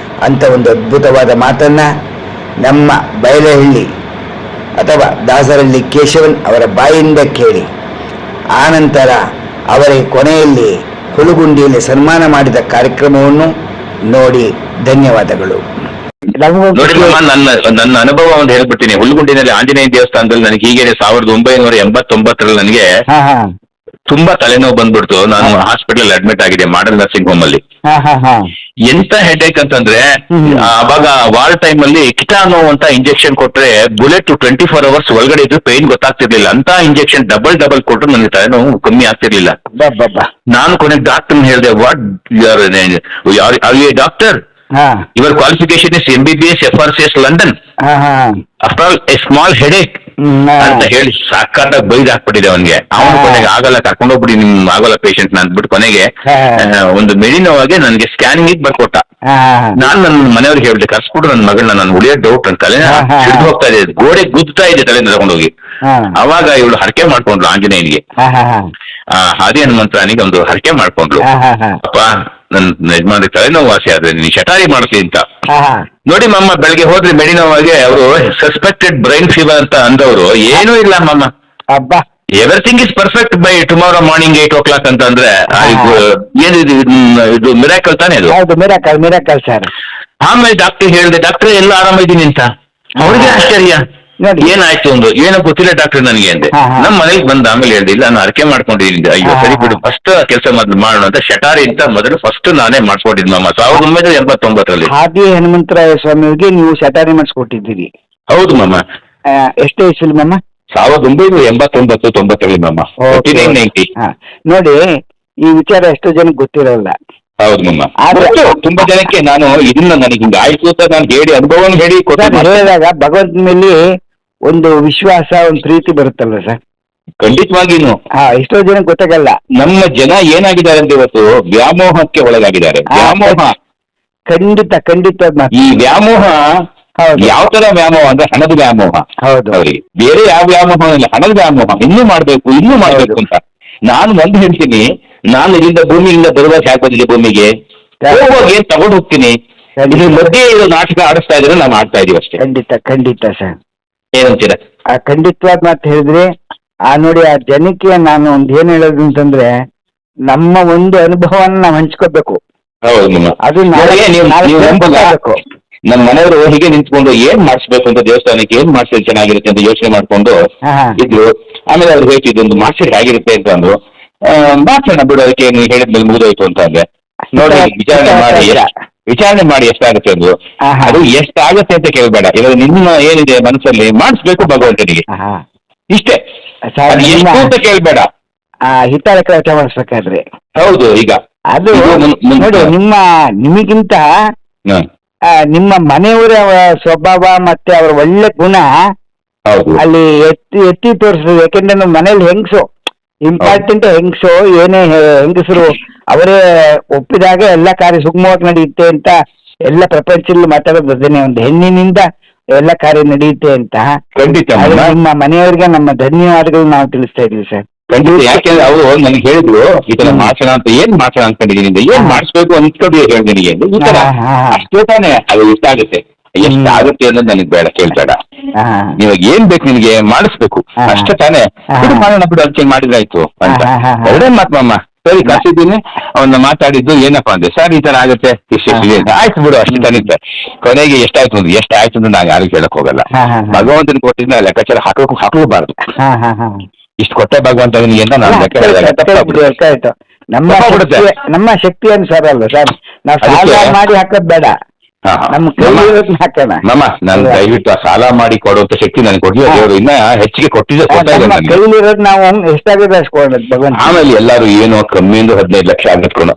[SPEAKER 1] ಅಂಥ ಒಂದು ಅದ್ಭುತವಾದ ಮಾತನ್ನು ನಮ್ಮ ಬಯಲಹಳ್ಳಿ ಅಥವಾ ದಾಸರಹಳ್ಳಿ ಕೇಶವನ್ ಅವರ ಬಾಯಿಂದ ಕೇಳಿ ಆನಂತರ ಅವರಿಗೆ ಕೊನೆಯಲ್ಲಿ ಹುಲಗುಂಡಿಯಲ್ಲಿ ಸನ್ಮಾನ ಮಾಡಿದ ಕಾರ್ಯಕ್ರಮವನ್ನು ನೋಡಿ ಧನ್ಯವಾದಗಳು.
[SPEAKER 2] ನೋಡಿ ನನ್ನ ಅನುಭವ ಒಂದು ಹೇಳ್ಬಿಡ್ತೀನಿ. ಹುಲಗುಂಡಿನಲ್ಲಿ ಆಂಜನೇಯ ದೇವಸ್ಥಾನದಲ್ಲಿ ನನಗೆ ಹೀಗೆ 1989 ನನಗೆ ತುಂಬಾ ತಲೆನೋವು ಬಂದ್ಬಿಡ್ತು. ನಾನು ಹಾಸ್ಪಿಟಲ್ ಅಡ್ಮಿಟ್ ಆಗಿದೆ ಮಾಡಲ್ ನರ್ಸಿಂಗ್ ಹೋಮ್ ಅಲ್ಲಿ. ಎಂತ ಹೆಡ್ಏಕ್ ಅಂತಂದ್ರೆ ಅವಾಗ ವಾರ್ ಟೈಮ್ ಅಲ್ಲಿ ಕಿಟಾನೋ ಅಂತ ಇಂಜೆಕ್ಷನ್ ಕೊಟ್ರೆ ಬುಲೆಟ್ 24 hours ಒಳಗಡೆ ಇದ್ದು ಪೇನ್ ಗೊತ್ತಾಗ್ತಿರ್ಲಿಲ್ಲ. ಅಂತ ಇಂಜೆಕ್ಷನ್ ಡಬಲ್ ಕೊಟ್ಟರು ನನಗೆ ತಲೆನೋವು ಕಮ್ಮಿ ಆಗ್ತಿರ್ಲಿಲ್ಲ. ನಾನು ಕೊನೆಗೆ ಡಾಕ್ಟರ್ ಹೇಳಿದೆ, what doctor your qualification is MBBS FRCS London, after all A small headache ಅಂತ ಹೇಳಿ ಸಾಕಾದಾಗ ಬೈದ್ ಹಾಕ್ಬಿಟ್ಟಿದೆ ಅವನಿಗೆ. ಅವನು ಕೊನೆಗೆ ಆಗಲ್ಲ, ಕರ್ಕೊಂಡೋಗ್ಬಿಡಿ, ನಿಮ್ ಆಗೋಲ್ಲ ಪೇಷಂಟ್ ಅಂದ್ಬಿಟ್ಟು ಕೊನೆಗೆ ಒಂದು ಮೆಡಿನೋವಾಗೆ ನನಗೆ ಸ್ಕ್ಯಾನಿಂಗ್ ಬರ್ಕೊಟ್ಟ. ನಾನ್ ನನ್ನ ಮನೆಯವ್ರಿಗೆ ಹೇಳ್ದೆ, ಕರ್ಸ್ಬಿಟ್ಟು ನನ್ನ ಮಗಳನ್ನ ನಾನು ಉಳಿಯೋ ಡೌಟ್ ಅಂತ ತಲೆ ಹಿಡಿದು ಹೋಗ್ತಾ ಇದೆ, ಗೋಡೆ ಗುದ್ತಾ ಇದೆ ತಲೆ ತಗೊಂಡೋಗಿ. ಅವಾಗ ಇವಳು ಹರಕೆ ಮಾಡ್ಕೊಂಡ್ಲು ಆಂಜನೇಯನಿಗೆ, ಹಾದಿ ಹನುಮಂತನಿಗೆ ಒಂದು ಹರಕೆ ಮಾಡ್ಕೊಂಡ್ಲು. ಅಪ್ಪ ನನ್ನ ಯಜಮಾನ ತಲೆನೋವು ವಾಸಿ ಆದ್ರೆ ನೀನು ಶಟಾರಿ ಮಾಡ್ತೀನಿ ಅಂತ. ನೋಡಿ ಮಮ್ಮ, ಬೆಳಗ್ಗೆ ಹೋದ್ರೆ ಮೆಡಿನೋವಾಗೆ ಅವರು ಸಸ್ಪೆಕ್ಟೆಡ್ ಬ್ರೈನ್ ಫೀವರ್ ಅಂತ ಅಂದವರು, ಏನೂ ಇಲ್ಲ ಮಮ್ಮ, everything is perfect by tomorrow morning 8 o'clock ಅಂತ ಅಂದ್ರೆ ಏನಿದು, ಇದು ಮಿರಾಕಲ್ ತಾನೇ ಇದು?
[SPEAKER 1] Miracle sir.
[SPEAKER 2] ಆಮೇಲೆ ಡಾಕ್ಟರ್ ಹೇಳಿದೆ, ಡಾಕ್ಟರ್ ಎಲ್ಲ ಆರಾಮಿದ್ದೀನಿ ಅಂತ. ಅವ್ರಿಗೆ ಆಶ್ಚರ್ಯ, ಏನಾಯ್ತು ಒಂದು ಏನೋ ಗೊತ್ತಿಲ್ಲ ಡಾಕ್ಟರ್ ನನಗೆ ಅಂದೆ. ನಮ್ಮ ಮನೆಗೆ ಬಂದ ಆಮೇಲೆ ಹೇಳಿದೆ, ಇಲ್ಲ ನಾನು ಅರಕೆ ಮಾಡ್ಕೊಂಡಿದ್ದೀನಿ. ಅಯ್ಯೋ ಸರಿ ಬಿಡು, ಫಸ್ಟ್ ಕೆಲಸ ಮೊದಲು ಮಾಡೋಣ ಅಂತ ಶಟಾರಿ ಅಂತ ಮೊದಲು ಫಸ್ಟ್ ನಾನೇ ಮಾಡ್ಕೊಂಡಿದ್ದು ಮಮ್ಮ 1989.
[SPEAKER 1] ಹಾದಿ ಹನುಮಂತರಾಯ ಸ್ವಾಮಿಗೆ ನೀವು ಶಟಾರಿ ಮಾಡಿಸ್ಕೊಟ್ಟಿದ್ದೀರಿ?
[SPEAKER 2] ಹೌದು ಮಮ್ಮ.
[SPEAKER 1] ಎಷ್ಟು ವಯಸ್ಸಲ್ಲಿ ಮಮ್ಮ?
[SPEAKER 2] 1989-90 ಮಮ್ಮ.
[SPEAKER 1] ನೋಡಿ, ಈ ವಿಚಾರ ಎಷ್ಟೋ ಜನಕ್ಕೆ ಗೊತ್ತಿರೋಲ್ಲ.
[SPEAKER 2] ಹೌದು ಮಮ್ಮ. ತುಂಬಾ ಜನಕ್ಕೆ ನಾನು ಇದನ್ನ ನನಗೆ ಹಿಂಗ ಆಯ್ತು ಅಂತ ನಾನು ಹೇಳಿ ಅನುಭವ ಹೇಳಿ
[SPEAKER 1] ಹೇಳಿದಾಗ ಭಗವಂತನ ಮೇಲೆ ಒಂದು ವಿಶ್ವಾಸ, ಒಂದು ಪ್ರೀತಿ ಬರುತ್ತಲ್ವ ಸರ್?
[SPEAKER 2] ಖಂಡಿತವಾಗಿನು.
[SPEAKER 1] ಎಷ್ಟೋ ಜನಕ್ಕೆ ಗೊತ್ತಾಗಲ್ಲ.
[SPEAKER 2] ನಮ್ಮ ಜನ ಏನಾಗಿದ್ದಾರೆ ಅಂದ್ರೆ ಇವತ್ತು ವ್ಯಾಮೋಹಕ್ಕೆ ಒಳಗಾಗಿದ್ದಾರೆ. ವ್ಯಾಮೋಹ
[SPEAKER 1] ಖಂಡಿತ.
[SPEAKER 2] ಈ ವ್ಯಾಮೋಹ ಯಾವ ತರ ವ್ಯಾಮೋಹ ಅಂದ್ರೆ ಹಣದ ವ್ಯಾಮೋಹ. ಹೌದು, ಅವ್ರಿಗೆ ಬೇರೆ ಯಾವ ವ್ಯಾಮೋಹ ಇಲ್ಲ, ಹಣದ ವ್ಯಾಮೋಹ. ಇನ್ನೂ ಮಾಡ್ಬೇಕು ಅಂತ. ನಾನು ಒಂದು ಹೇಳ್ತೀನಿ, ನಾನು ಇಲ್ಲಿಂದ ಭೂಮಿಯಿಂದ ಬರುವಾಗ ಹೇಗೆ ಬಂದಿದೆ ಭೂಮಿಗೆ, ಹೋಗುವಾಗ ಏನ್ ತಗೊಂಡು ಹೋಗ್ತೀನಿ, ಇದ್ರ ಮಧ್ಯೆ ಇದು ನಾಟಕ ಆಡಿಸ್ತಾ ಇದ್ರೆ ನಾವು ಆಡ್ತಾ ಇದೀವಿ ಅಷ್ಟೇ.
[SPEAKER 1] ಖಂಡಿತ ಸರ್.
[SPEAKER 2] ಏನಂತೀರ?
[SPEAKER 1] ಖಂಡಿತವಾದ ಮಾತು ಹೇಳಿದ್ರೆ, ನೋಡಿ ಆ ಜನಕ್ಕೆ ನಾನು ಒಂದು ಏನ್ ಹೇಳೋದು ಅಂತಂದ್ರೆ, ನಮ್ಮ ಒಂದು ಅನುಭವನ ನಾವು ಹಂಚ್ಕೋಬೇಕು.
[SPEAKER 2] ಹೌದು, ಅದು ನಮ್ಮ ಮನೆಯವರು ಹೀಗೆ ನಿಂತ್ಕೊಂಡು ಏನ್ ಮಾಡಿಸ್ಬೇಕು ಅಂತ, ದೇವಸ್ಥಾನಕ್ಕೆ ಏನ್ ಮಾಡಿಸಿದ್ರೆ ಚೆನ್ನಾಗಿರುತ್ತೆ ಅಂತ ಯೋಚನೆ ಮಾಡ್ಕೊಂಡು ಇದ್ರು. ಆಮೇಲೆ ಅವ್ರು ಹೇಳ್ತಿದ್ದು, ಒಂದು ಮಾಡಿಸಿದ್ರೆ ಹೇಗಿರುತ್ತೆ ಅಂತ ಅಂದ್ರು. ಮಾಡ್ಸೋಣ ಬಿಡು, ಅದಕ್ಕೆ ನೀವು ಹೇಳಿದ್ಮೇಲೆ ಮುಗಿದೋಯ್ತು ಅಂತ ಅಂದ್ರೆ, ನೋಡಿ ವಿಚಾರಣೆ ಮಾಡಿ ಎಷ್ಟಾಗುತ್ತೆ ಅಂದ್ರು. ಅದು ಎಷ್ಟಾಗುತ್ತೆ ಅಂತ ಕೇಳಬೇಡ, ಇವಾಗ ನಿಮ್ಮ ಏನಿದೆ ಮನಸ್ಸಲ್ಲಿ ಮಾಡಿಸ್ಬೇಕು ಭಗವಂತನಿಗೆ, ಇಷ್ಟೇ.
[SPEAKER 1] ಸರ್,
[SPEAKER 2] ಅದು ಎಷ್ಟು ಅಂತ ಕೇಳ್ಬೇಡ.
[SPEAKER 1] ಹಿತ್ತಾಳೆ ಕೆಲಸ ಮಾಡಿಸ್ಬೇಕಾದ್ರೆ
[SPEAKER 2] ಹೌದು. ಈಗ
[SPEAKER 1] ಅದು ನೋಡಿ, ನಿಮಗಿಂತ ನಿಮ್ಮ ಮನೆಯವರ ಸ್ವಭಾವ ಮತ್ತೆ ಅವರ ಒಳ್ಳೆ ಗುಣ ಅಲ್ಲಿ ಎತ್ತಿ ತೋರಿಸ್ತದೆ. ಯಾಕೆಂದ್ರೆ ನಮ್ಮ ಮನೇಲಿ ಹೆಂಗಸು ಇಂಪಾರ್ಟೆಂಟ್, ಹೆಂಗಸು ಏನೇ ಹೆಂಗಸರು ಅವರೇ ಒಪ್ಪಿದಾಗ ಎಲ್ಲ ಕಾರ್ಯ ಸುಗಮವಾಗಿ ನಡೆಯುತ್ತೆ ಅಂತ ಎಲ್ಲ ಪ್ರಪಂಚದಲ್ಲಿ ಮಾತಾಡೋದು ಅದನ್ನೇ, ಒಂದು ಹೆಣ್ಣಿನಿಂದ ಎಲ್ಲ ಕಾರ್ಯ ನಡೆಯುತ್ತೆ ಅಂತ.
[SPEAKER 2] ಖಂಡಿತ
[SPEAKER 1] ನಿಮ್ಮ ಮನೆಯವರಿಗೆ ನಮ್ಮ ಧನ್ಯವಾದಗಳು ನಾವು ತಿಳಿಸ್ತಾ ಇದೀವಿ ಸರ್.
[SPEAKER 2] ಖಂಡಿತ. ಯಾಕೆಂದ್ರೆ ಅವರು ನನಗೆ ಹೇಳಿದ್ರು ಈ ತರ ಮಾಡ್ಸೋಣ ಅಂತ. ಏನ್ ಮಾಡ್ಸೋಣ ಅನ್ಕೊಂಡಿದ್ದೀನಿ, ಏನ್ ಮಾಡಿಸ್ಬೇಕು ಅನ್ಸ್ಕೊಂಡು ಹೇಳ್ತೀನಿ ಈ ತರ. ಅಷ್ಟೇ ತಾನೇ ಅದು ಇಷ್ಟ ಆಗುತ್ತೆ. ಎಷ್ಟು ಆಗುತ್ತೆ ಅನ್ನೋದು ನನಗೆ ಬೇಡ, ಕೇಳ್ಬೇಡ. ಇವಾಗ ಏನ್ ಬೇಕು ನಿನ್ಗೆ ಮಾಡಿಸ್ಬೇಕು ಅಷ್ಟೇ ತಾನೇ. ಬಿಡು ಮಾಡೋಣ ಬಿಡು, ಅದಕ್ಕೆ ಮಾಡಿದ್ರಾಯ್ತು ಅಂತ ಎರಡೇ ಮಾತಮ್ಮ. ಸರಿ ಕಳ್ಸಿದ್ದೀನಿ. ಅವನ್ನ ಮಾತಾಡಿದ್ದು ಏನಪ್ಪಾ ಅಂದ್ರೆ, ಸರ್ ಈ ತರ ಆಗುತ್ತೆ ಇಷ್ಟು ಆಯ್ತು ಬಿಡು ಅಷ್ಟು ತಾನೇ. ಕೊನೆಗೆ ಎಷ್ಟಾಯ್ತು ಅಂದ್ರೆ ಎಷ್ಟಾಯ್ತು ಅಂದ್ರೆ ನಾನು ಯಾರು ಕೇಳಕ್ ಹೋಗಲ್ಲ. ಭಗವಂತನ ಕೊಟ್ಟಿದ್ದ ಲೆಕ್ಕಾಚಾರ ಹಾಕಲೂಬಾರ್ದು. ಇಷ್ಟು ಕೊಟ್ಟೆ ಭಗವಂತ ಅಂತ ನಾನು ಲೆಕ್ಕ.
[SPEAKER 1] ನಮ್ಮ ಶಕ್ತಿ ಅನುಸಾರ ಅಲ್ಲ ಸರ್, ನಾವು ಸಾಲ ಮಾಡಿ ಹಾಕೋದ್ ಬೇಡ, ನಮ್ಮ ಹಾಕೋಣ.
[SPEAKER 2] ನಮ್ಮ ನಾನು ದಯವಿಟ್ಟು ಸಾಲ ಮಾಡಿ ಕೊಡುವಂತ ಶಕ್ತಿ ನನಗೆ ಕೊಟ್ಟಿಲ್ಲ ದೇವರು, ಇನ್ನ ಹೆಚ್ಚಿಗೆ
[SPEAKER 1] ಕೈಲಿರೋದು ನಾವು ಎಷ್ಟಾಗಿದೆ ಭಗವಂತ.
[SPEAKER 2] ಆಮೇಲೆ ಎಲ್ಲಾರು ಏನೋ ಕಮ್ಮಿಯಿಂದ 15 ಲಕ್ಷ ಆಗತ್ಕೊಂಡು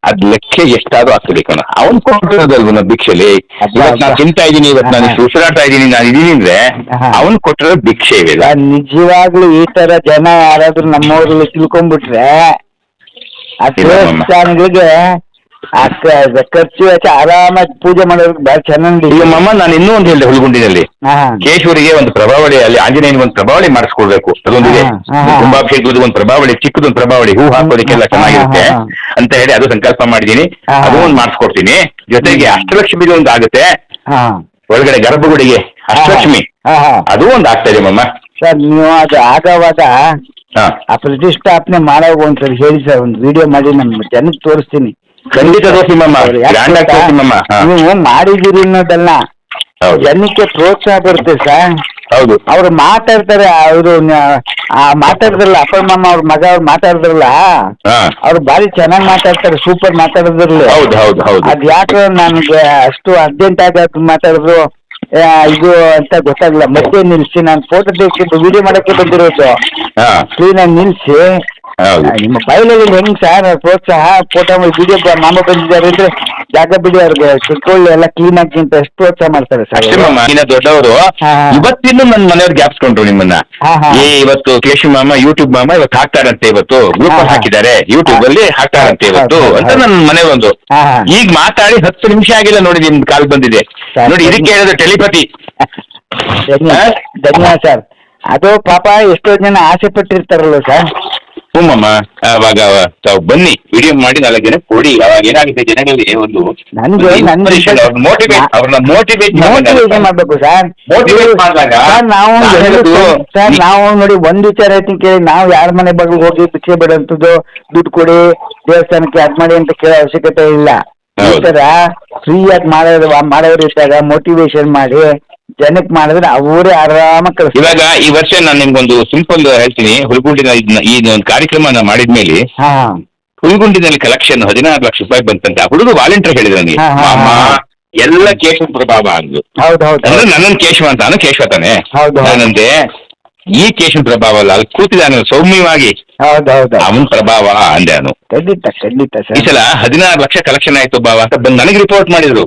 [SPEAKER 2] ಅದ್ ಲೆಕ್ಕ ಎಷ್ಟಾದ್ರೂ ಆಗ್ತಬೇಕಣ್ಣ. ಅವ್ನು ಕೊಟ್ಟಿರೋದಲ್ವ ಭಿಕ್ಷೆಲಿ. ಇವತ್ತು ನಾನು ತಿಂತಾ ಇದ್ದೀನಿ, ಇವತ್ತು ನಾನು ಉಸಿರಾಡ್ತಾ ಇದ್ದೀನಿ, ನಾನು ಇದೀನಿ ಅಂದ್ರೆ ಅವ್ನು ಕೊಟ್ಟಿರೋ ಭಿಕ್ಷೆ ಇಲ್ಲ.
[SPEAKER 1] ನಿಜವಾಗ್ಲೂ ಈ ತರ ಜನ ಯಾರಾದ್ರೂ ನಮ್ಮವ್ರಲ್ಲಿ ತಿಳ್ಕೊಂಡ್ಬಿಟ್ರೆ ಆ ದೇವಸ್ಥಾನಗಳಿಗೆ ಖರ್ಚು ವೆಚ್ಚ ಆರಾಮಾಗಿ ಪೂಜೆ ಮಾಡೋದಕ್ಕೆ ಬಹಳ ಚೆನ್ನಾಗಿ.
[SPEAKER 2] ಮಮ್ಮ ನಾನು ಇನ್ನೂ ಒಂದು ಹೇಳಿದೆ, ಹುಲ್ಗುಂಡಿನಲ್ಲಿ ಕೇಶವರಿಗೆ ಒಂದು ಪ್ರಭಾವಳಿ, ಅಲ್ಲಿ ಆಂಜನೇಯನಿಗೆ ಒಂದು ಪ್ರಭಾವಳಿ ಮಾಡಿಸ್ಕೊಡ್ಬೇಕು. ಅದೊಂದಿದೆ, ಕುಂಭಾಭಿಷೇಕದ ಒಂದು ಪ್ರಭಾವಳಿ, ಚಿಕ್ಕದೊಂದು ಪ್ರಭಾವಳಿ, ಹೂ ಹಾಕೋದಕ್ಕೆಲ್ಲ ಚೆನ್ನಾಗಿರುತ್ತೆ ಅಂತ ಹೇಳಿ ಅದು ಸಂಕಲ್ಪ ಮಾಡಿದೀನಿ. ಅದು ಒಂದು ಮಾಡಿಸ್ಕೊಡ್ತೀನಿ. ಜೊತೆಗೆ ಅಷ್ಟಲಕ್ಷ್ಮಿ ಒಂದು ಆಗುತ್ತೆ ಒಳಗಡೆ ಗರ್ಭಗುಡಿಗೆ, ಅಷ್ಟಲಕ್ಷ್ಮಿ ಅದು ಒಂದು ಆಗ್ತಾ ಇದೆ ಮಮ್ಮ.
[SPEAKER 1] ಸರ್ ನೀವು ಅದು ಆಗವಾಗ ಆ ಪ್ರತಿಷ್ಠಾಪನೆ ಮಾಡೋವಾಗ ಒಂದ್ಸರಿ ಹೇಳಿ ಸರ್, ಒಂದು ವಿಡಿಯೋ ಮಾಡಿ ನಮ್ಮ ಜನಕ್ಕೆ ತೋರಿಸ್ತೀನಿ.
[SPEAKER 2] ಖಂಡಿತ
[SPEAKER 1] ನೀವು ಮಾಡಿದ್ದೀರಿ ಅನ್ನೋದಲ್ಲ, ಜನಕ್ಕೆ ಪ್ರೋತ್ಸಾಹ ಬರುತ್ತೆ ಸರ್.
[SPEAKER 2] ಹೌದು,
[SPEAKER 1] ಅವ್ರು ಮಾತಾಡ್ತಾರೆ, ಅವರು ಮಾತಾಡಿದ್ರಲ್ಲ ಅಪ್ಪ ಮಾಮ ಅವ್ರ ಮಗ ಅವ್ರು ಮಾತಾಡಿದ್ರಲ್ಲ, ಅವ್ರು ಭಾರಿ ಚೆನ್ನಾಗಿ ಮಾತಾಡ್ತಾರೆ, ಸೂಪರ್ ಮಾತಾಡಿದ್ರಲ್ಲಿ. ಅದ್ ಯಾಕೆ ನನ್ಗೆ ಅಷ್ಟು ಅರ್ಜೆಂಟ್ ಆಗಿ ಮಾತಾಡಿದ್ರು ಇದು ಅಂತ ಗೊತ್ತಾಗಲ್ಲ. ಮತ್ತೆ ನಿಲ್ಸಿ ನಾನು ಫೋಟೋ ತೆಗೆದು ವಿಡಿಯೋ ಮಾಡಕ್ಕೆ ಬಂದಿರೋದು, ಕ್ಲೀನಾಗಿ ನಿಲ್ಸಿ ನಿಮ್ಮ ಬಯಲಲ್ಲಿ ಹೆಂಗ್ ಸರ್ ಪ್ರೋತ್ಸಾಹ. ಫೋಟೋ ವಿಡಿಯೋ ಮಾಮ ಬಂದಿದ್ದಾರೆ ಅಂದ್ರೆ ಜಾಗ ಬಿಡಿ, ಅವ್ರಿಗೆ ಕುತ್ಕೊಳ್ಳಿ ಎಲ್ಲ ಕ್ಲೀನ್ ಆಗಿ ಅಂತ ಎಷ್ಟು ಪ್ರೋತ್ಸಾಹ ಮಾಡ್ತಾರೆ ಸರ್.
[SPEAKER 2] ದೊಡ್ಡವರು ಇವತ್ತಿನ ನನ್ನ ಮನೆಯವ್ರು ಗ್ಯಾಪ್ಸ್ಕೊಂಡ್ರು ನಿಮ್ಮನ್ನ. ಇವತ್ತು ಕೇಶವ್ ಮಾಮ ಯೂಟ್ಯೂಬ್ ಮಾಮ ಇವತ್ತು ಹಾಕ್ತಾರಂತೆ, ಇವತ್ತು ಗ್ರೂಪ್ ಹಾಕಿದ್ದಾರೆ ಯೂಟ್ಯೂಬ್ ಅಲ್ಲಿ ಹಾಕ್ತಾರಂತೆ ಇವತ್ತು ಅಂತ ನನ್ನ ಮನೆ ಒಂದು. ಈಗ ಮಾತಾಡಿ 10 ನಿಮಿಷ ಆಗಿಲ್ಲ ನೋಡಿ ನಿಮ್ ಕಾಲ್ ಬಂದಿದೆ ನೋಡಿ. ಇದಕ್ಕೆ ಹೇಳಿದ್ರು ಟೆಲಿಪತಿ.
[SPEAKER 1] ಧನ್ಯವಾದ ಸರ್. ಅದು ಪಾಪ ಎಷ್ಟೋ ಜನ ಆಸೆ ಪಟ್ಟಿರ್ತಾರಲ್ಲ ಸರ್.
[SPEAKER 2] ಹ್ಞೂಮ್ಮ, ಅವಾಗ ತಾವು ಬನ್ನಿ ವಿಡಿಯೋ ಮಾಡಿ 4 ಜನ ಕೊಡಿ. ಅವಾಗ ಏನಾಗುತ್ತೆ ಜನಗಳಿಗೆ ಒಂದು ಅವ್ರನ್ನ ಮೋಟಿವೇಟ್
[SPEAKER 1] ಮಾಡ್ಬೇಕು ಸರ್. ನಾವು ನೋಡಿ ಒಂದು ವಿಚಾರ ಹೇಳ್ತೀನಿ ಕೇಳಿ, ನಾವು ಯಾರ ಮನೆ ಬಗ್ಗೆ ಹೋಗಿ ಭಿಕ್ಷೆ ಬಿಡುವಂಥದ್ದು, ದುಡ್ಡು ಕೊಡಿ ದೇವಸ್ಥಾನಕ್ಕೆ ಅದ್ ಮಾಡಿ ಅಂತ ಕೇಳೋ ಅವಶ್ಯಕತೆ ಇಲ್ಲ. ಈ ತರ ಫ್ರೀಯಾಗಿ ಮಾಡೋರು ಇದ್ದಾಗ ಮೋಟಿವೇಶನ್ ಮಾಡಿ ಜನಕ್ಕೆ ಮಾಡಿದ್ರೆ ಅವರೇ ಆರಾಮ.
[SPEAKER 2] ಇವಾಗ ಈ ವರ್ಷ ನಾನು ನಿಮ್ಗೊಂದು ಸಿಂಪಲ್ ಹೇಳ್ತೀನಿ. ಹುಲ್ಗುಂಡಿನ ಈ ಒಂದು ಕಾರ್ಯಕ್ರಮ ಮಾಡಿದ್ಮೇಲೆ ಹುಲ್ಗುಂಡಿನಲ್ಲಿ ಕಲೆಕ್ಷನ್ 16 ಲಕ್ಷ ರೂಪಾಯಿ ಬಂತಂತ ಹುಡುಗ ವಾಲಂಟಿಯರ್ ಹೇಳಿದ್ರು ನನಗೆ, ಎಲ್ಲ ಕೇಶವ ಪ್ರಭಾವ ಅಂದ್ರು. ಅಂದ್ರೆ ನನ್ನನ್ನು ಕೇಶವ ಅಂತ, ನಾನು ಕೇಶವ ತಾನೆ. ನಾನಂದೆ ಈ ಕೇಶವ ಪ್ರಭಾವ ಅಲ್ಲ, ಅಲ್ಲಿ ಕೂತಿದ್ದಾನೆ ಸೌಮ್ಯವಾಗಿ, ಅವನ ಪ್ರಭಾವ ಅಂದೆ ನಾನು. ಈ ಸಲ 16 ಲಕ್ಷ ಕಲೆಕ್ಷನ್ ಆಯ್ತು ಬಾವ ಅಂತ ಬಂದು ನನಗೆ ರಿಪೋರ್ಟ್ ಮಾಡಿದ್ರು.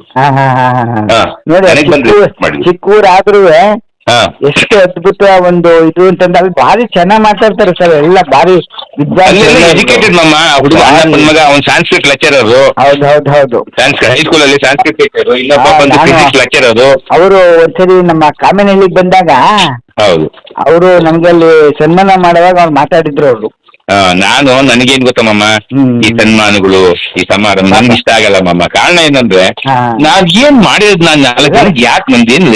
[SPEAKER 1] ಚಿಕ್ಕೂರಾದ್ರೂ ಎಷ್ಟು ಅದ್ಭುತ ಒಂದು ಇದು ಅಂತಂದ್ರೆ ಅಲ್ಲಿ ಭಾರಿ ಚೆನ್ನಾಗಿ ಮಾತಾಡ್ತಾರೆ ಸರ್. ಎಲ್ಲ ಭಾರಿ
[SPEAKER 2] ಎಜುಕೇಟೆಡ್ ಮಮ್ಮ. ಹುಡುಗ ಮಗ ಅವ್ನು ಸಂಸ್ಕೃತ್ ಲೆಕ್ಚರರ್.
[SPEAKER 1] ಹೌದು
[SPEAKER 2] ಹೈಸ್ಕೂಲ್ ಅಲ್ಲಿ ಸಂಸ್ಕೃತ್ ಲೆಕ್ಚರ್, ಇನ್ನೊಬ್ಬ ಬಂದು ಫಿಸಿಕ್ಸ್ ಲೆಕ್ಚರರ್.
[SPEAKER 1] ಅವರು ಒಂದ್ಸರಿ ನಮ್ಮ ಕಾಮೆನಹಳ್ಳಿಗೆ ಬಂದಾಗ ಅವರು ನಮ್ಗೆ ಅಲ್ಲಿ ಸನ್ಮಾನ ಮಾಡುವಾಗ ಅವ್ರು ಮಾತಾಡಿದ್ರು ಅವರು.
[SPEAKER 2] ನಾನು ನನಗೇನ್ ಗೊತ್ತಮ್ಮ, ಈ ಸನ್ಮಾನಗಳು ಈ ಸಮಾರಂಭ ನನ್ಗೆ ಇಷ್ಟ ಆಗಲ್ಲ ಮಮ್ಮ. ಕಾರಣ ಏನಂದ್ರೆ ನಾನ್ ಏನ್ ಮಾಡಿರೋದು, ನಾನು 4 ಜನಕ್ಕೆ ಯಾಕೆ ನಂದೇನಿಲ್ಲ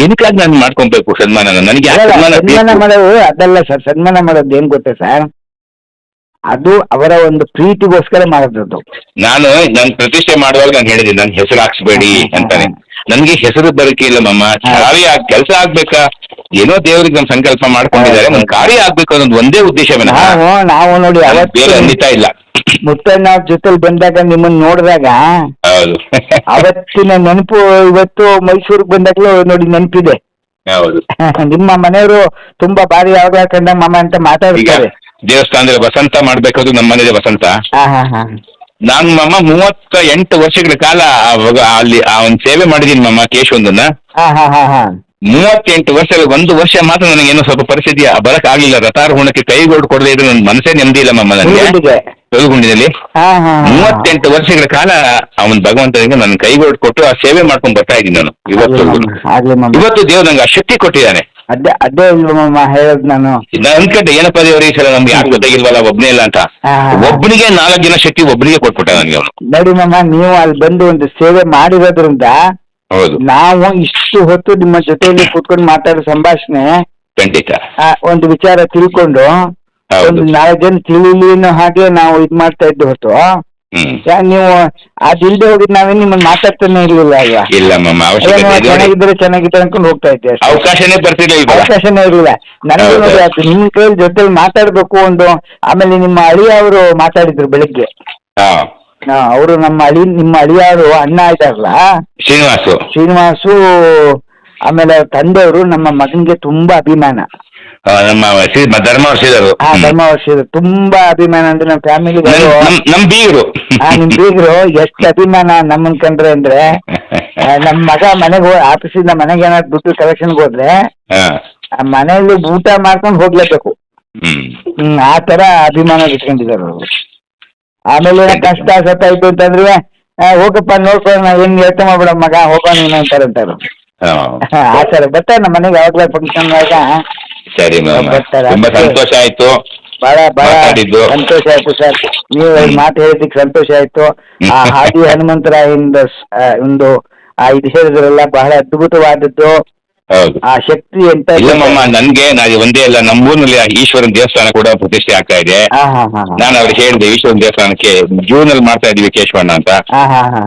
[SPEAKER 2] ಏನಕ್ಕಾಗಿ ನಾನು ಮಾಡ್ಕೊಬೇಕು ಸನ್ಮಾನ? ನನಗೆ
[SPEAKER 1] ಸನ್ಮಾನ ಮಾಡೋದು ಅದಲ್ಲ ಸರ್. ಸನ್ಮಾನ ಮಾಡೋದು ಏನ್ ಗೊತ್ತಾ ಸರ್, ಅದು ಅವರ ಒಂದು ಪ್ರೀತಿಗೋಸ್ಕರ ಮಾಡೋದು.
[SPEAKER 2] ನಾನು ಪ್ರತಿಷ್ಠೆ ಮಾಡುವಾಗ ನಾನು ಹೇಳಿದ್ದೀನಿ, ನನ್ ಹೆಸರು ಹಾಕ್ಸ್ಬೇಡಿ ಅಂತಾನೆ. ನನ್ಗೆ ಹೆಸರು ಬರಕೆ ಇಲ್ಲ ಮಮ್ಮ. ಕಾರ್ಯ ಕೆಲಸ ಆಗ್ಬೇಕಾ, ಏನೋ ದೇವ್ರಿಗೆ ನಮ್ ಸಂಕಲ್ಪ ಮಾಡ್ಕೊಂಡಿದ್ದಾರೆ, ಒಂದ್ ಕಾರ್ಯ ಆಗ್ಬೇಕು ಅನ್ನೋದು ಒಂದೇ ಉದ್ದೇಶವೇ.
[SPEAKER 1] ನಾವು ನೋಡಿ
[SPEAKER 2] ಖಂಡಿತ ಇಲ್ಲ.
[SPEAKER 1] ಮುತ್ತಣ್ಣ ಜೊತೆಲಿ ಬಂದಾಗ ನಿಮ್ಮನ್ನ ನೋಡಿದಾಗ ಅವತ್ತಿನ ನೆನಪು ಇವತ್ತು ಮೈಸೂರಿಗೆ ಬಂದಾಗಲೂ ನೋಡಿ ನೆನಪಿದೆ.
[SPEAKER 2] ಹೌದು.
[SPEAKER 1] ನಿಮ್ಮ ಮನೆಯವರು ತುಂಬಾ ಬಾರಿ ಯಾವಾಗ ಕಂಡ ಮಾಮ ಅಂತ
[SPEAKER 2] ಈಗ
[SPEAKER 1] ಮಾತಾಡ್ತಾರೆ.
[SPEAKER 2] ದೇವಸ್ಥಾನದಲ್ಲಿ ವಸಂತ ಮಾಡ್ಬೇಕಾದ್ರು ನಮ್ಮ ಮನೇಲಿ ವಸಂತ. ನಾನು ಮಮ್ಮ 38 ವರ್ಷಗಳ ಕಾಲ ಅಲ್ಲಿ ಆ ಒಂದು ಸೇವೆ ಮಾಡಿದೀನಿ ಮಮ್ಮ ಕೇಶವಂದನ್ನ. 38 ವರ್ಷಗಳು. 1 ವರ್ಷ ಮಾತ್ರ ನನಗೆ ಏನೋ ಸ್ವಲ್ಪ ಪರಿಸ್ಥಿತಿ ಬರಕ್ ಆಗ್ಲಿಲ್ಲ. ರಥಾರೋಹಣಕ್ಕೆ ಕೈಗೋಡು ಕೊಡದೇ ಇದ್ರೆ ನನ್ನ ಮನಸ್ಸೇ ನೆಮ್ಮದಿ ಇಲ್ಲ ಮಮ್ಮ ನನಗೆ. ತೊಲಗುಂಡಿನಲ್ಲಿ 38 ವರ್ಷಗಳ ಕಾಲ ಅವನ್ ಭಗವಂತನಿಗೆ ನನ್ನ ಕೈಗೋಡು ಕೊಟ್ಟು ಆ ಸೇವೆ ಮಾಡ್ಕೊಂಡು ಬರ್ತಾ ಇದ್ದೀನಿ ನಾನು ಇವತ್ತು ದೇವ್ರು ನಂಗೆ ಆ ಶಕ್ತಿ ಕೊಟ್ಟಿದ್ದಾನೆ.
[SPEAKER 1] ಅದೇ ಇಲ್ವಮ್ಮ ಹೇಳೋದು ನಾನು
[SPEAKER 2] ಅನ್ಕಂಡೆ ಏನಪ್ಪ ದೇವ್ರ ಈ ಸಲ ನಮ್ಗೆ ಯಾಕೆ ಗೊತ್ತಾಗಿಲ್ವಲ್ಲ ಒಬ್ನೇ ಇಲ್ಲ ಅಂತ. ಒಬ್ಬನಿಗೆ 4 ದಿನ ಶಕ್ತಿ ಒಬ್ಬನಿಗೆ ಕೊಟ್ಬಿಟ್ಟ ನನಗೆ ಅವನು.
[SPEAKER 1] ನೋಡಿ ಮಮ್ಮ, ನೀವು ಅಲ್ಲಿ ಬಂದು ಒಂದು ಸೇವೆ ಮಾಡಿರೋದ್ರಿಂದ
[SPEAKER 2] ಹೌದು
[SPEAKER 1] ನಾವು ಇಷ್ಟು ಹೊತ್ತು ನಿಮ್ಮ ಜೊತೆಯಲ್ಲಿ ಕೂತ್ಕೊಂಡು ಮಾತಾಡೋ ಸಂಭಾಷಣೆ
[SPEAKER 2] ಖಂಡಿತ
[SPEAKER 1] ಒಂದು ವಿಚಾರ ತಿಳ್ಕೊಂಡು ಒಂದು 4 ಜನ ತಿಳಿಲಿ ಅನ್ನೋ ಹಾಗೆ ನಾವು ಇದ್ ಮಾಡ್ತಾ ಇದ್ದು ಹೊತ್ತು ನೀವು ಅದಿಲ್ದೆ ಹೋಗಿದ್ ನಾವೇ ನಿಮ್ಮನ್ನ ಮಾತಾಡ್ತಾನೆ ಇರ್ಲಿಲ್ಲ ಅಲ್ವಾ?
[SPEAKER 2] ಇಲ್ಲ
[SPEAKER 1] ಚೆನ್ನಾಗಿದ್ರೆ ಅನ್ಕೊಂಡು ಹೋಗ್ತಾ ಇದ್ದೆ.
[SPEAKER 2] ಅವಕಾಶನೇ
[SPEAKER 1] ಇರ್ಲಿಲ್ಲ ನನಗೆ. ನೋಡಿ ಅದು ನಿಮ್ ಕೈಯಲ್ಲಿ ಜೊತೆಲಿ ಮಾತಾಡ್ಬೇಕು ಒಂದು. ಆಮೇಲೆ ನಿಮ್ಮ ಅಳಿಯ ಅವರು ಮಾತಾಡಿದ್ರು ಬೆಳಿಗ್ಗೆ. ಅವರು ನಿಮ್ಮ ಅಳಿಯವರು ಅಣ್ಣ ಇದ್ದಾರಲ್ಲ ಶ್ರೀನಿವಾಸು, ಆಮೇಲೆ ತಂದೆಯವರು ನಮ್ಮ ಮಗನಿಗೆ ತುಂಬಾ ಅಭಿಮಾನ. ಧರ್ಮವರ್ಷಿದರು ತುಂಬಾ ಅಭಿಮಾನ ಅಂದ್ರೆ ನಮ್ಮ ಫ್ಯಾಮಿಲಿ
[SPEAKER 2] ನಿಮ್
[SPEAKER 1] ಬೀಗರು ಎಷ್ಟು ಅಭಿಮಾನ ನಮ್ಮನ್ ಕಂಡ್ರೆ ಅಂದ್ರೆ ನಮ್ ಮಗ ಮನೆಗೆ ಆಫೀಸಿಂದ ಮನೆಗೆ ಏನಾದ್ರು ದುಡ್ಡು ಕಲೆಕ್ಷನ್ಗೆ ಹೋದ್ರೆ ಮನೆಯಲ್ಲಿ ಊಟ ಮಾಡ್ಕೊಂಡು ಹೋಗ್ಲೇಬೇಕು. ಆ ತರ ಅಭಿಮಾನ ಇಟ್ಕೊಂಡಿದ್ದಾರೆ ಅವರು. ಆಮೇಲೆ ಕಷ್ಟ ಸತ್ತಾಯ್ತು ಅಂತಂದ್ರೆ ಹೋಗಪ್ಪ ನೋಡ್ಕೊಳ್ಳೋಣ, ಏನ್ ಯೋಚನೆ ಮಾಡ್ಬೇಡ ಮಗ, ಹೋಗೋಣ ನೀನು ಅಂತಾರಂತಾರು. ಆ ತರ ಬರ್ತಾರೆ ನಮ್ಮ ಮನೆಗೆ ಯಾವಾಗ್ಲೂ ಫಂಕ್ಷನ್
[SPEAKER 2] ಸರಿ ತುಂಬಾ ಸಂತೋಷ ಆಯ್ತು.
[SPEAKER 1] ಬಹಳ ಸಂತೋಷ ಆಯ್ತು ಸರ್. ನೀವು ಮಾತು ಹೇಳಿದ್ದಕ್ಕೆ ಸಂತೋಷ ಆಯ್ತು. ಆ ಹಾದಿ ಹನುಮಂತರಾಯಿಂದ ಒಂದು ಇದು ಹೇಳಿದ್ರಲ್ಲ ಬಹಳ ಅದ್ಭುತವಾದದ್ದು.
[SPEAKER 2] ಹೌದು
[SPEAKER 1] ಆ ಶಕ್ತಿ ಎಂತ
[SPEAKER 2] ಇಲ್ಲಮ್ಮ ನನ್ಗೆ ಒಂದೇ ಅಲ್ಲ, ನಮ್ಮೂರಿನಲ್ಲಿ ಈಶ್ವರನ ದೇವಸ್ಥಾನ ಕೂಡ ಪ್ರತಿಷ್ಠೆ ಆಗ್ತಾ ಇದೆ. ನಾನು ಅವ್ರಿಗೆ ಹೇಳಿದೆ ಈಶ್ವರನ ದೇವಸ್ಥಾನಕ್ಕೆ ಜೂನ್ ಅಲ್ಲಿ ಮಾಡ್ತಾ ಇದೀವಿ ಕೇಶವಣ್ಣ ಅಂತ.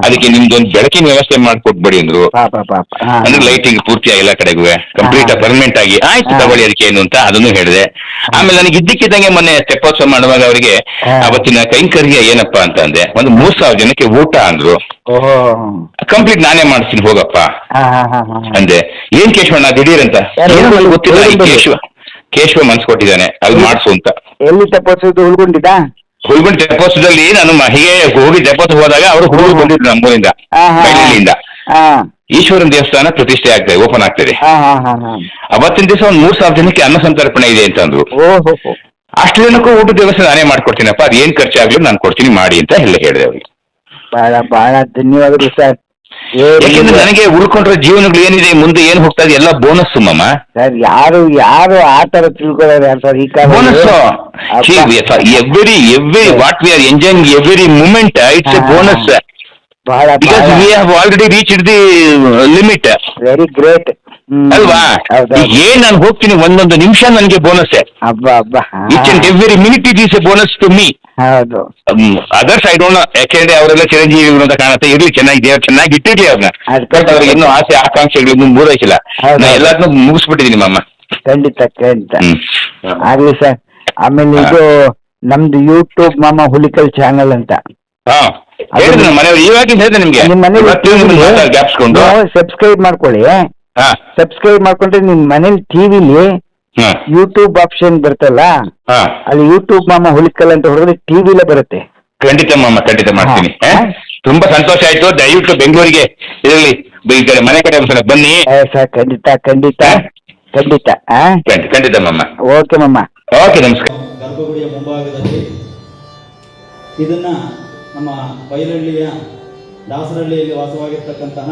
[SPEAKER 2] ಅದಕ್ಕೆ ನಿಮ್ದೊಂದು ಬೆಳಕಿನ ವ್ಯವಸ್ಥೆ ಮಾಡ್ಕೊಟ್ಬಿಡಿ ಅಂದ್ರು. ಅಂದ್ರೆ ಲೈಟಿಂಗ್ ಪೂರ್ತಿ ಎಲ್ಲ ಕಡೆಗೂ ಕಂಪ್ಲೀಟ್ ಪರ್ಮನೆಂಟ್ ಆಗಿ ಆಯ್ತು ತಗೊಳ್ಳಿ ಅದಕ್ಕೆ ಏನು ಅಂತ ಅದನ್ನು ಹೇಳಿದೆ. ಆಮೇಲೆ ನನಗೆ ಇದ್ದಕ್ಕಿದ್ದಂಗೆ ಮೊನ್ನೆ ತೆಪ್ಪೋತ್ಸವ ಮಾಡುವಾಗ ಅವರಿಗೆ ಅವತ್ತಿನ ಕೈಂಕರ್ಯ ಏನಪ್ಪಾ ಅಂತ ಅಂದೆ. ಒಂದು 3000 ಜನಕ್ಕೆ ಊಟ ಅಂದ್ರು. ಕಂಪ್ಲೀಟ್ ನಾನೇ ಮಾಡ್ತೀನಿ ಹೋಗಪ್ಪ ಅಂದೆ. ಏನ್ ಕೇಶವಣ್ಣ ದಿಢೀರ್ ಅಂತ ಗೊತ್ತಿಲ್ಲ. ಕೇಶವ ಮನ್ಸ್ ಕೊಟ್ಟಿದ್ದಾನೆ ಅಲ್ಲಿ ಮಾಡ್ಸು ಅಂತ.
[SPEAKER 1] ಎಲ್ಲಿ ತೆಪ್ಪೋತ್ಸವದ
[SPEAKER 2] ಹುಲ್ಗುಂಡ್ ತೆಪ್ಪೋತ್ಸವದಲ್ಲಿ ನಾನು ಹೀಗೆ ಹೋಗಿ ತೆಪ್ಪೋತ್ಸವ ಹೋದಾಗ ಅವರು ಹುಡುಗರು ಬಂದಿದ್ರು ನಮ್ಮೂರಿಂದ ಬೈಲಿಂದ. ಈಶ್ವರನ ದೇವಸ್ಥಾನ ಪ್ರತಿಷ್ಠೆ ಆಗ್ತದೆ, ಓಪನ್ ಆಗ್ತದೆ. ಅವತ್ತಿನ ದಿವಸ ಒಂದು 3000 ಜನಕ್ಕೆ ಅನ್ನ ಸಂತರ್ಪಣೆ ಇದೆ ಅಂತ ಅಂದ್ರು. ಅಷ್ಟು ಜನಕ್ಕೂ ಊಟದ ವ್ಯವಸ್ಥೆ ನಾನೇ ಮಾಡ್ಕೊಡ್ತೀನಪ್ಪ, ಅದು ಏನ್ ಖರ್ಚಾಗ್ಲಿ ನಾನು ಕೊಡ್ತೀನಿ ಮಾಡಿ ಅಂತ ಹೇಳಿದೆ ಅವ್ರಿಗೆ.
[SPEAKER 1] ಬಹಳ ಧನ್ಯವಾದಗಳು ಸರ್.
[SPEAKER 2] ಯಾಕೆಂದ್ರೆ ನನಗೆ ಉಳ್ಕೊಂಡ್ರೆ ಜೀವನಗಳು ಏನಿದೆ ಮುಂದೆ ಏನ್ ಹೋಗ್ತಾ ಇದೆ ಎಲ್ಲ ಬೋನಸ್ ಮಮ್ಮ.
[SPEAKER 1] ಸರ್ ಯಾರು ಆ ತರ ತಿಳ್ಕೊಳ್ಳೋರು ಸರ್ ಈ ಕಾಲ
[SPEAKER 2] bonus. Every what we are enjoying every moment it's a bonus. Because we have already reached the limit.
[SPEAKER 1] Very great
[SPEAKER 2] ಅಲ್ವಾ? ಏನ್ ನಾನು ಹೋಗ್ತೀನಿ ಒಂದೊಂದು ನಿಮಿಷ ನನಗೆ bonus. Each and every minute it is a bonus to me.
[SPEAKER 1] ಹೌದು.
[SPEAKER 2] Others I don't know. ಯಾಕೆಂದ್ರೆ ಅವರೆಲ್ಲ ಚಿರಂಜೀವಿಗಳು ಅಂತ ಕಾಣುತ್ತೆ. ಇರ್ಲಿ, ಚೆನ್ನಾಗಿ ಇಟ್ಟಿರ್ಲಿ ಅವ್ರನ್ನ. ಅವ್ರಿಗೆ ಇನ್ನೂ ಆಸೆ ಆಕಾಂಕ್ಷೆಗಳು ಇನ್ನೂ ಮೂರೈಸಿಲ್ಲ. ನಾ ಎಲ್ಲಾದ್ನೂ ಮುಗಿಸ್ಬಿಟ್ಟಿದೀನಿ ಮಾಮ.
[SPEAKER 1] ಖಂಡಿತ ಆಗ್ಲಿ ಸರ್. ಆಮೇಲೆ ಇದು ನಮ್ದು ಯೂಟ್ಯೂಬ್ ಮಾಮ ಹುಲಿಕಲ್ ಚಾನಲ್ ಅಂತ
[SPEAKER 2] ಮನೆಯವರು ಇವಾಗಿಂದ ಹೇಳಿದೆ ನಿಮ್ಗೆ.
[SPEAKER 1] ನಿಮ್ಮ ಸಬ್ಸ್ಕ್ರೈಬ್ ಮಾಡ್ಕೊಳ್ಳಿ. ಸಬ್ಸ್ಕ್ರೈಬ್ ಮಾಡ್ಕೊಂಡ್ರೆ ನಿಮ್ ಮನೇಲಿ ಟಿವಿಲಿ ಯೂಟ್ಯೂಬ್ ಆಪ್ಷನ್ ಬರುತ್ತಲ್ಲ, ಅಲ್ಲಿ ಯೂಟ್ಯೂಬ್ ಮಾಮ ಹುಲಿಕಲ್ ಅಂತ ಹೊಡೆದ್ರೆ ಟಿವಿಲೇ ಬರುತ್ತೆ.
[SPEAKER 2] ಖಂಡಿತ ಮಾಮ, ಖಂಡಿತ ಮಾಡ್ತೀನಿ. ತುಂಬಾ ಸಂತೋಷ ಆಯ್ತು. ದಯವಿಟ್ಟು ಬೆಂಗಳೂರಿಗೆ ಇರಲಿ, ಮನೆ ಕಡೆ ಬನ್ನಿ
[SPEAKER 1] ಸರ್. ಖಂಡಿತ ಮಾಮ. ಓಕೆ ಮಾಮ.
[SPEAKER 2] ಓಕೆ, ನಮಸ್ಕಾರ.
[SPEAKER 3] ಗರ್ಭಗುಡಿಯ ಮುಂಭಾಗದಲ್ಲಿ ಇದನ್ನ ನಮ್ಮ ಬೈಲಹಳ್ಳಿಯ ದಾಸರಹಳ್ಳಿಯಲ್ಲಿ ವಾಸವಾಗಿರ್ತಕ್ಕಂತಹ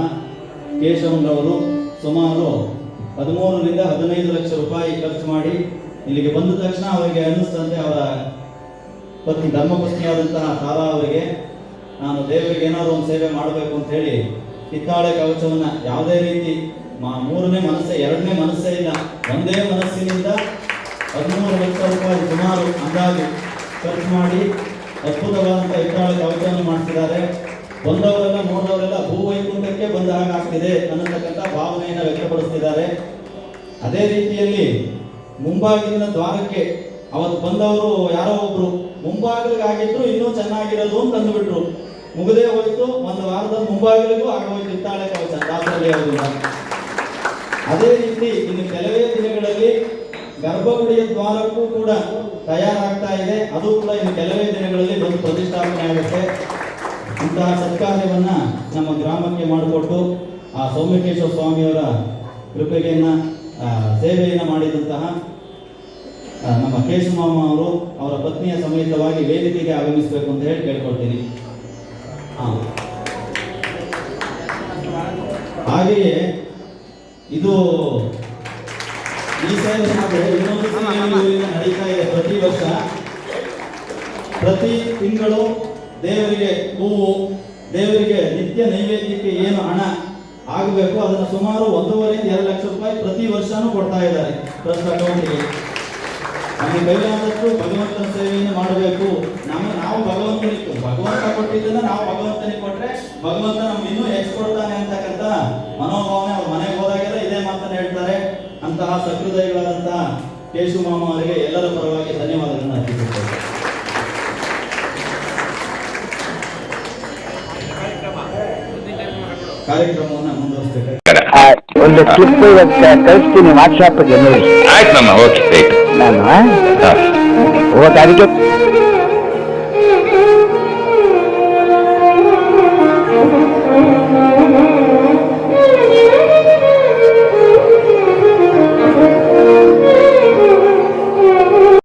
[SPEAKER 3] ಕೇಶವನವರು ಸುಮಾರು 13ರಿಂದ 15 ಲಕ್ಷ ರೂಪಾಯಿ ಖರ್ಚು ಮಾಡಿ ಇಲ್ಲಿಗೆ ಬಂದ ತಕ್ಷಣ ಅವರಿಗೆ ಅನ್ನಿಸ್ತಂತೆ ಅವರ ಧರ್ಮಪತ್ನಿಯಾದಂತಹ ತಾರಾ ಅವರಿಗೆ ನಾನು ದೇವರಿಗೆ ಏನಾದರೂ ಒಂದು ಸೇವೆ ಮಾಡಬೇಕು ಅಂತ ಹೇಳಿ ಹಿತ್ತಾಳೆ ಕವಚವನ್ನು ಯಾವುದೇ ರೀತಿ ಮೂರನೇ ಮನಸ್ಸೇ, ಎರಡನೇ ಮನಸ್ಸೇ ಇಲ್ಲ, ಒಂದೇ ಮನಸ್ಸಿನಿಂದ 13 ಲಕ್ಷ ರೂಪಾಯಿ ಸುಮಾರು ಅಂದಾಜು ಖರ್ಚು ಮಾಡಿ ಅದ್ಭುತವಾದಂಥ ಹಿತ್ತಾಳೆ ಕವಚವನ್ನು ಮಾಡಿಸಿದ್ದಾರೆ. ಬಂದವರೆಲ್ಲ ನೋಡಿದವರೆಲ್ಲ ಭೂವೈಕುಂಠಕ್ಕೆ ಬಂದ ಹಾಗಾಗ್ತಿದೆ ಅನ್ನತಕ್ಕಂಥ ಭಾವನೆಯನ್ನು ವ್ಯಕ್ತಪಡಿಸ್ತಿದ್ದಾರೆ. ಅದೇ ರೀತಿಯಲ್ಲಿ ಮುಂಭಾಗಿಲಿನ ದ್ವಾರಕ್ಕೆ ಅವತ್ತು ಬಂದವರು ಯಾರೋ ಒಬ್ರು ಮುಂಭಾಗಿಲಿಗಾಗಿದ್ರು ಇನ್ನೂ ಚೆನ್ನಾಗಿರೋದು ಅಂತ ಅಂದುಬಿಟ್ರು. ಮುಗದೇ ಹೋಯ್ತು, ಒಂದು ವಾರದ ಮುಂಭಾಗಿಲಿಗೂ ಆಗೋಯ್ತು ಹಿತ್ತಾಳೆ ಕವಚ ದಾಸರಲ್ಲಿ ಅವರಿಂದ. ಅದೇ ರೀತಿ ಇನ್ನು ಕೆಲವೇ ದಿನಗಳಲ್ಲಿ ಗರ್ಭಗುಡಿಯ ದ್ವಾರಕ್ಕೂ ಕೂಡ ತಯಾರಾಗ್ತಾ ಇದೆ. ಅದು ಕೂಡ ಇನ್ನು ಕೆಲವೇ ದಿನಗಳಲ್ಲಿ ಬಂದು ಪ್ರತಿಷ್ಠಾಪನೆ ಆಗುತ್ತೆ. ಇಂತಹ ಸತ್ಕಾರ್ಯವನ್ನ ನಮ್ಮ ಗ್ರಾಮಕ್ಕೆ ಮಾಡಿಕೊಟ್ಟು ಆ ಸೌಮ್ಯಕೇಶ್ವರ ಸ್ವಾಮಿಯವರ ಕೃಪೆಗೆಯನ್ನ ಸೇವೆಯನ್ನು ಮಾಡಿದಂತಹ ನಮ್ಮ ಕೇಶಮಾಮ ಅವರು ಅವರ ಪತ್ನಿಯ ಸಮೇತವಾಗಿ ವೇದಿಕೆಗೆ ಆಗಮಿಸಬೇಕು ಅಂತ ಹೇಳಿ ಕೇಳ್ಕೊಳ್ತೀನಿ. ಹಾಗೆಯೇ ಇದು ಈ ಸೇವೆ ಇನ್ನೊಂದು ನಡೀತಾ ಇದೆ. ಪ್ರತಿ ವರ್ಷ ಪ್ರತಿ ತಿಂಗಳು ದೇವರಿಗೆ ಹೂವು, ದೇವರಿಗೆ ನಿತ್ಯ ನೈವೇದ್ಯಕ್ಕೆ ಏನು ಹಣ ಆಗಬೇಕು ಅದನ್ನು ಸುಮಾರು 1.5 2 ಲಕ್ಷ ರೂಪಾಯಿ ಪ್ರತಿ ವರ್ಷನೂ ಕೊಡ್ತಾ ಇದ್ದಾರೆ ಟ್ರಸ್ಟ್ ಅಕೌಂಟಿಗೆ. ನಮಗೆ ಕೈಲಾದಷ್ಟು ಭಗವಂತನ ಸೇವೆಯನ್ನು ಮಾಡಬೇಕು. ನಾವು ಭಗವಂತ ಕೊಟ್ಟಿದ್ದನ್ನ ನಾವು ಭಗವಂತನಿಗೆ ಕೊಟ್ರೆ ಭಗವಂತ ನಮ್ಗೆ ಇನ್ನೂ ಕೊಡ್ತಾನೆ ಅಂತಕ್ಕಂಥ ಮನೋಭಾವನೆ ಅವ್ರ ಮನೆಗೆ ಹೋದಾಗೆಲ್ಲ ಇದೇ ಮಾತನ್ನು ಹೇಳ್ತಾರೆ. ಅಂತಹ ಸಹೃದಯಗಳಾದಂತಹ ಕೇಶು ಮಾಮ ಅವರಿಗೆ ಎಲ್ಲರ ಪರವಾಗಿ ಧನ್ಯವಾದಗಳನ್ನು ಅರ್ಪಿಸುತ್ತೇವೆ. ಕಾರ್ಯಕ್ರಮವನ್ನು ಮುಂದುವರಿಸಬೇಕು.
[SPEAKER 1] ಒಂದು ಕ್ಲಿಪ್ ಕಳಿಸ್ತೀನಿ ವಾಟ್ಸಾಪ್ಗೆ ನೋಡಿ.
[SPEAKER 2] ಆಯ್ತು ನಮ್ಮ ಓಕೆ
[SPEAKER 1] ನಾನು ಅದಕ್ಕೆ